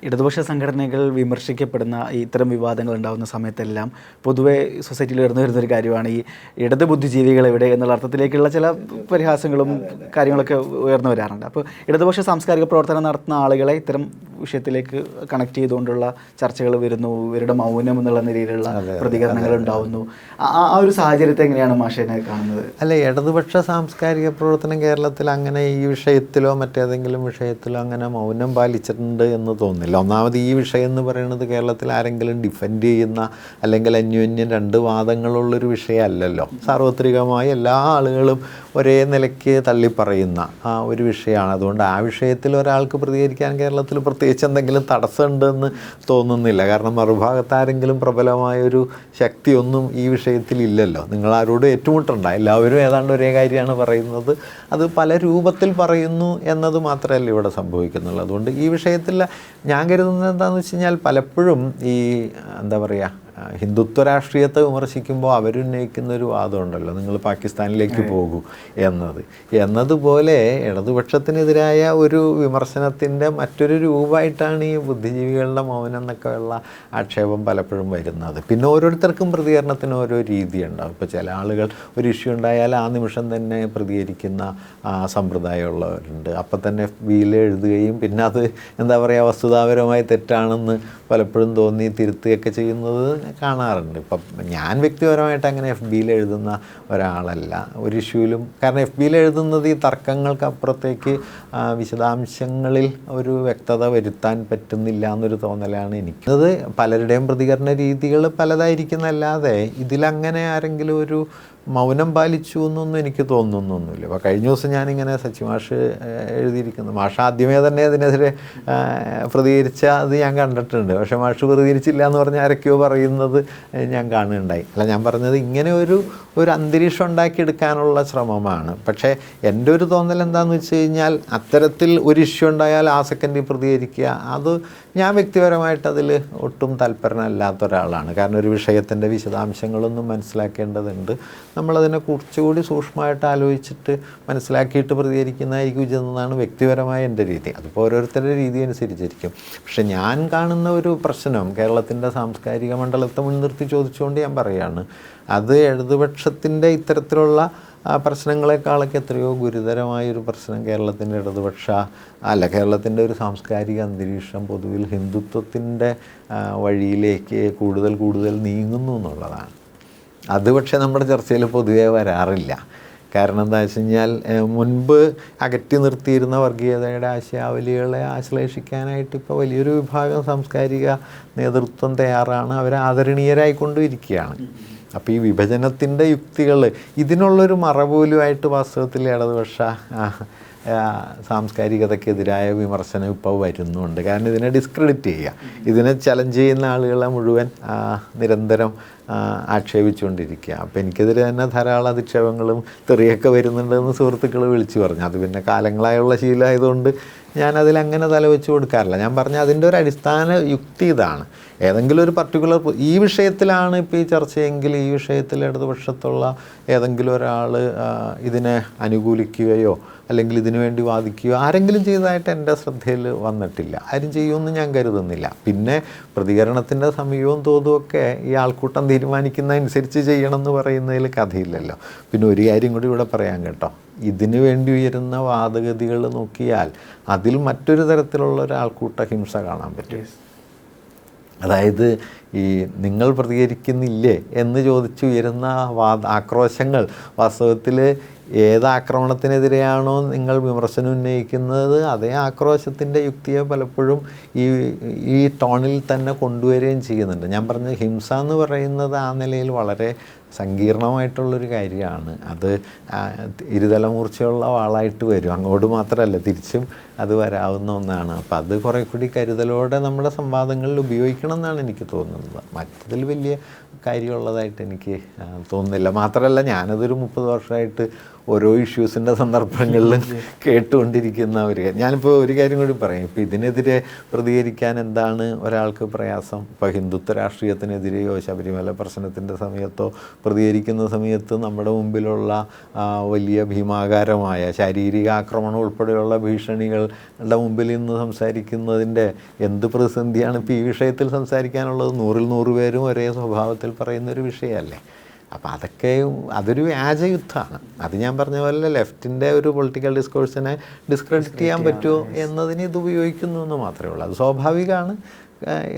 S2: ഇടതുപക്ഷ സംഘടനകൾ വിമർശിക്കപ്പെടുന്ന ഇത്തരം വിവാദങ്ങൾ ഉണ്ടാകുന്ന സമയത്തെല്ലാം പൊതുവെ സൊസൈറ്റിയിൽ ഉയർന്നു വരുന്നൊരു കാര്യമാണ് ഈ ഇടത് ബുദ്ധിജീവികൾ എവിടെ എന്നുള്ള അർത്ഥത്തിലേക്കുള്ള ചില പരിഹാസങ്ങളും കാര്യങ്ങളൊക്കെ ഉയർന്നു വരാറുണ്ട്. അപ്പോൾ ഇടതുപക്ഷ സാംസ്കാരിക പ്രവർത്തനം നടത്തുന്ന ആളുകളെ ഇത്തരം വിഷയത്തിലേക്ക് കണക്ട് ചെയ്തുകൊണ്ടുള്ള ചർച്ചകൾ വരുന്നു, ഇവരുടെ മൗനം എന്നുള്ള നിലയിലുള്ള പ്രതികരണങ്ങൾ ഉണ്ടാവുന്നു. ആ ഒരു സാഹചര്യത്തെ എങ്ങനെയാണ് മാഷേനെ കാണുന്നത്?
S1: അല്ല, ഇടതുപക്ഷ സാംസ്കാരിക പ്രവർത്തനം കേരളത്തിൽ അങ്ങനെ ഈ വിഷയത്തിലോ മറ്റേതെങ്കിലും വിഷയത്തിലോ അങ്ങനെ മൗനം പാലിച്ചിട്ടുണ്ട് എന്ന് തോന്നുന്നില്ല. ഒന്നാമത് ഈ വിഷയം എന്ന് പറയുന്നത് കേരളത്തിൽ ആരെങ്കിലും ഡിഫെൻഡ് ചെയ്യുന്ന അല്ലെങ്കിൽ അന്യോന്യം രണ്ട് വാദങ്ങളുള്ളൊരു വിഷയമല്ലല്ലോ. സാർവത്രികമായി എല്ലാ ആളുകളും ഒരേ നിലയ്ക്ക് തള്ളിപ്പറയുന്ന ഒരു വിഷയമാണ്. അതുകൊണ്ട് ആ വിഷയത്തിൽ ഒരാൾക്ക് പ്രതികരിക്കാൻ കേരളത്തിൽ പ്രത്യേകിച്ച് എന്തെങ്കിലും തടസ്സമുണ്ടെന്ന് തോന്നുന്നില്ല. കാരണം മറുഭാഗത്ത് ആരെങ്കിലും പ്രബലമായൊരു ശക്തിയൊന്നും ഈ വിഷയത്തിൽ ഇല്ലല്ലോ. നിങ്ങൾ ആരോടും ഏറ്റുമുട്ടണ്ട, എല്ലാവരും ഏതാണ്ട് ഒരേ കാര്യമാണ് പറയുന്നത്. അത് പല രൂപത്തിൽ പറയുന്നു എന്നത് മാത്രമല്ല ഇവിടെ സംഭവിക്കുന്നുള്ളൂ. അതുകൊണ്ട് ഈ വിഷയത്തിൽ ഞാൻ കരുതുന്നത് എന്താണെന്ന് വെച്ച് കഴിഞ്ഞാൽ പലപ്പോഴും ഈ എന്താ പറയുക, ഹിന്ദുത്വ രാഷ്ട്രീയത്തെ വിമർശിക്കുമ്പോൾ അവരുന്നയിക്കുന്നൊരു വാദമുണ്ടല്ലോ, നിങ്ങൾ പാകിസ്ഥാനിലേക്ക് പോകൂ എന്നതുപോലെ ഇടതുപക്ഷത്തിനെതിരായ ഒരു വിമർശനത്തിൻ്റെ മറ്റൊരു രൂപമായിട്ടാണ് ഈ ബുദ്ധിജീവികളുടെ മൗനം എന്നൊക്കെയുള്ള ആക്ഷേപം പലപ്പോഴും വരുന്നത്. പിന്നെ ഓരോരുത്തർക്കും പ്രതികരണത്തിന് ഓരോ രീതിയുണ്ടാകും. ഇപ്പോൾ ചില ആളുകൾ ഒരു ഇഷ്യൂ ഉണ്ടായാൽ ആ നിമിഷം തന്നെ പ്രതികരിക്കുന്ന സമ്പ്രദായമുള്ളവരുണ്ട്. അപ്പം തന്നെ FBയിൽ എഴുതുകയും പിന്നെ അത് എന്താ പറയുക, വസ്തുതാപരമായി തെറ്റാണെന്ന് പലപ്പോഴും തോന്നി തിരുത്തുകയൊക്കെ ചെയ്യുന്നത് കാണാറുണ്ട്. ഇപ്പം ഞാൻ വ്യക്തിപരമായിട്ട് അങ്ങനെ FBയിൽ എഴുതുന്ന ഒരാളല്ല ഒരു ഇഷ്യൂവിലും. കാരണം FBയിൽ എഴുതുന്നത് ഈ തർക്കങ്ങൾക്കപ്പുറത്തേക്ക് വിശദാംശങ്ങളിൽ ഒരു വ്യക്തത വരുത്താൻ പറ്റുന്നില്ല എന്നൊരു തോന്നലാണ് എനിക്ക്. അത് പലരുടെയും പ്രതികരണ രീതികൾ പലതായിരിക്കുന്നല്ലാതെ ഇതിലങ്ങനെ ആരെങ്കിലും ഒരു മൗനം പാലിച്ചു എന്നൊന്നും എനിക്ക് തോന്നുന്നൊന്നുമില്ല. അപ്പോൾ കഴിഞ്ഞ ദിവസം ഞാനിങ്ങനെ സച്ചി മാഷ് എഴുതിയിരിക്കുന്നു, മാഷ് ആദ്യമേ തന്നെ അതിനെതിരെ പ്രതികരിച്ച അത് ഞാൻ കണ്ടിട്ടുണ്ട്. പക്ഷേ മാഷ് പ്രതികരിച്ചില്ല എന്ന് പറഞ്ഞാൽ ആരൊക്കെയോ പറയുന്നത് ഞാൻ കാണുകയുണ്ടായി. അല്ല, ഞാൻ പറഞ്ഞത് ഇങ്ങനെ ഒരു അന്തരീക്ഷം ഉണ്ടാക്കിയെടുക്കാനുള്ള ശ്രമമാണ്. പക്ഷേ എൻ്റെ ഒരു തോന്നൽ എന്താണെന്ന് വെച്ച് കഴിഞ്ഞാൽ അത്തരത്തിൽ ഒരു ഇഷ്യൂ ഉണ്ടായാൽ ആ സെക്കൻഡിൽ പ്രതികരിക്കുക, അത് ഞാൻ വ്യക്തിപരമായിട്ട് അതിൽ ഒട്ടും താല്പര്യമില്ലാത്ത ഒരാളാണ്. കാരണം ഒരു വിഷയത്തിൻ്റെ വിശദാംശങ്ങളൊന്നും മനസ്സിലാക്കേണ്ടതുണ്ട്. നമ്മളതിനെ കുറച്ചുകൂടി സൂക്ഷ്മമായിട്ട് ആലോചിച്ചിട്ട് മനസ്സിലാക്കിയിട്ട് പ്രതികരിക്കുന്നതായിരിക്കും ഉചിതമെന്നാണ് വ്യക്തിപരമായ എൻ്റെ രീതി. അതിപ്പോൾ ഓരോരുത്തരുടെ രീതി അനുസരിച്ചിരിക്കും. പക്ഷെ ഞാൻ കാണുന്ന ഒരു പ്രശ്നം കേരളത്തിൻ്റെ സാംസ്കാരിക മണ്ഡലത്തെ മുൻനിർത്തി ചോദിച്ചുകൊണ്ട് ഞാൻ പറയുകയാണ്, അത് ഇടതുപക്ഷത്തിൻ്റെ ഇത്തരത്തിലുള്ള പ്രശ്നങ്ങളെക്കാളൊക്കെ എത്രയോ ഗുരുതരമായൊരു പ്രശ്നം കേരളത്തിൻ്റെ ഒരു സാംസ്കാരിക അന്തരീക്ഷം പൊതുവിൽ ഹിന്ദുത്വത്തിൻ്റെ വഴിയിലേക്ക് കൂടുതൽ നീങ്ങുന്നു എന്നുള്ളതാണ്. അത് പക്ഷേ നമ്മുടെ ചർച്ചയിൽ പൊതുവേ വരാറില്ല. കാരണം എന്താ വെച്ച് കഴിഞ്ഞാൽ മുൻപ് അകറ്റി നിർത്തിയിരുന്ന വർഗീയതയുടെ ആശയാവലികളെ ആശ്ലേഷിക്കാനായിട്ട് ഇപ്പോൾ വലിയൊരു വിഭാഗം സാംസ്കാരിക നേതൃത്വം തയ്യാറാണ്. അവരെ ആദരണീയരായിക്കൊണ്ടും ഇരിക്കുകയാണ്. അപ്പോൾ ഈ വിഭജനത്തിൻ്റെ യുക്തികൾ ഇതിനുള്ളൊരു മറപോലുമായിട്ട് വാസ്തവത്തിൽ ഇടതുപക്ഷ സാംസ്കാരികതയ്ക്കെതിരായ വിമർശനം ഇപ്പോൾ വരുന്നുണ്ട്. കാരണം ഇതിനെ ഡിസ്ക്രെഡിറ്റ് ചെയ്യുക, ഇതിനെ ചലഞ്ച് ചെയ്യുന്ന ആളുകളെ മുഴുവൻ നിരന്തരം ആക്ഷേപിച്ചുകൊണ്ടിരിക്കുക. അപ്പോൾ എനിക്കെതിരെ തന്നെ ധാരാളം അധിക്ഷേപങ്ങളും തെറിയൊക്കെ വരുന്നുണ്ടെന്ന് സുഹൃത്തുക്കൾ വിളിച്ചു പറഞ്ഞു. അത് പിന്നെ കാലങ്ങളായുള്ള ശീലമായതുകൊണ്ട് ഞാനതിലങ്ങനെ തലവെച്ച് കൊടുക്കാറില്ല. ഞാൻ പറഞ്ഞ അതിൻ്റെ ഒരു അടിസ്ഥാന യുക്തി ഇതാണ്. ഏതെങ്കിലും ഒരു പർട്ടിക്കുലർ ഈ വിഷയത്തിലാണ് ഇപ്പോൾ ഈ ചർച്ചയെങ്കിൽ ഈ വിഷയത്തിൽ ഇടതുപക്ഷത്തുള്ള ഏതെങ്കിലും ഒരാൾ ഇതിനെ അനുകൂലിക്കുകയോ അല്ലെങ്കിൽ ഇതിനു വേണ്ടി വാദിക്കുകയോ ആരെങ്കിലും ചെയ്തതായിട്ട് എൻ്റെ ശ്രദ്ധയിൽ വന്നിട്ടില്ല. ആരും ചെയ്യുമെന്ന് ഞാൻ കരുതുന്നില്ല. പിന്നെ പ്രതികരണത്തിൻ്റെ സമയവും തോതുമൊക്കെ ഈ ആൾക്കൂട്ടം തീരുമാനിക്കുന്നതനുസരിച്ച് ചെയ്യണമെന്ന് പറയുന്നതിൽ കഥയില്ലല്ലോ. പിന്നെ ഒരു കാര്യം കൂടി ഇവിടെ പറയാം കേട്ടോ, ഇതിനു വേണ്ടി ഉയരുന്ന വാദഗതികൾ നോക്കിയാൽ അതിൽ മറ്റൊരു തരത്തിലുള്ള ഒരു ആൾക്കൂട്ട ഹിംസ കാണാൻ പറ്റും. അതായത് ഈ നിങ്ങൾ പ്രതികരിക്കുന്നില്ലേ എന്ന് ചോദിച്ചുയരുന്ന ആക്രോശങ്ങൾ വാസ്തവത്തിൽ ഏത് ആക്രമണത്തിനെതിരെയാണോ നിങ്ങൾ വിമർശനം ഉന്നയിക്കുന്നത് അതേ ആക്രോശത്തിൻ്റെ യുക്തിയെ പലപ്പോഴും ഈ ടോണിൽ തന്നെ കൊണ്ടുവരികയും ചെയ്യുന്നുണ്ട്. ഞാൻ പറഞ്ഞ ഹിംസ എന്ന് പറയുന്നത് ആ നിലയിൽ വളരെ സങ്കീർണമായിട്ടുള്ളൊരു കാര്യമാണ്. അത് ഇരുതലമൂർച്ചയുള്ള വാളായിട്ട് വരും, അങ്ങോട്ട് മാത്രമല്ല തിരിച്ചും അത് വരാവുന്ന ഒന്നാണ്. അപ്പം അത് കുറേ കൂടി കരുതലോടെ നമ്മുടെ സംവാദങ്ങളിൽ ഉപയോഗിക്കണം എന്നാണ് എനിക്ക് തോന്നുന്നത്. മറ്റതിൽ വലിയ കാര്യമുള്ളതായിട്ട് എനിക്ക് തോന്നുന്നില്ല. മാത്രമല്ല ഞാനതൊരു 30 വർഷമായിട്ട് ഓരോ ഇഷ്യൂസിൻ്റെ സന്ദർഭങ്ങളിലും കേട്ടുകൊണ്ടിരിക്കുന്ന ഒരു കാര്യം. ഞാനിപ്പോൾ ഒരു കാര്യം കൂടി പറയും. ഇപ്പോൾ ഇതിനെതിരെ പ്രതികരിക്കാൻ എന്താണ് ഒരാൾക്ക് പ്രയാസം? ഇപ്പോൾ ഹിന്ദുത്വ രാഷ്ട്രീയത്തിനെതിരെയോ ശബരിമല പ്രശ്നത്തിൻ്റെ സമയത്തോ പ്രതികരിക്കുന്ന സമയത്ത് നമ്മുടെ മുമ്പിലുള്ള വലിയ ഭീമാകാരമായ ശാരീരിക ആക്രമണം ഉൾപ്പെടെയുള്ള ഭീഷണികളുടെ മുമ്പിൽ നിന്ന് സംസാരിക്കുന്നതിൻ്റെ എന്ത് പ്രതിസന്ധിയാണ് ഇപ്പോൾ ഈ വിഷയത്തിൽ സംസാരിക്കാനുള്ളത്? 100-ൽ 100 പേരും ഒരേ സ്വഭാവത്തിൽ പറയുന്നൊരു വിഷയമല്ലേ. അപ്പോൾ അതൊരു വ്യാജയുദ്ധമാണ്. അത് ഞാൻ പറഞ്ഞ പോലെ ലെഫ്റ്റിൻ്റെ ഒരു പൊളിറ്റിക്കൽ ഡിസ്കോഴ്സിനെ ഡിസ്ക്രെഡിറ്റ് ചെയ്യാൻ പറ്റുമോ എന്നതിന് ഇത് ഉപയോഗിക്കുന്നു എന്ന് മാത്രമേ ഉള്ളൂ. അത് സ്വാഭാവികമാണ്,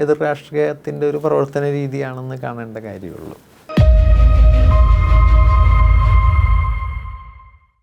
S1: എതിർ രാഷ്ട്രീയത്തിൻ്റെ ഒരു പ്രവർത്തന രീതിയാണെന്ന് കാണേണ്ട കാര്യമുള്ളൂ.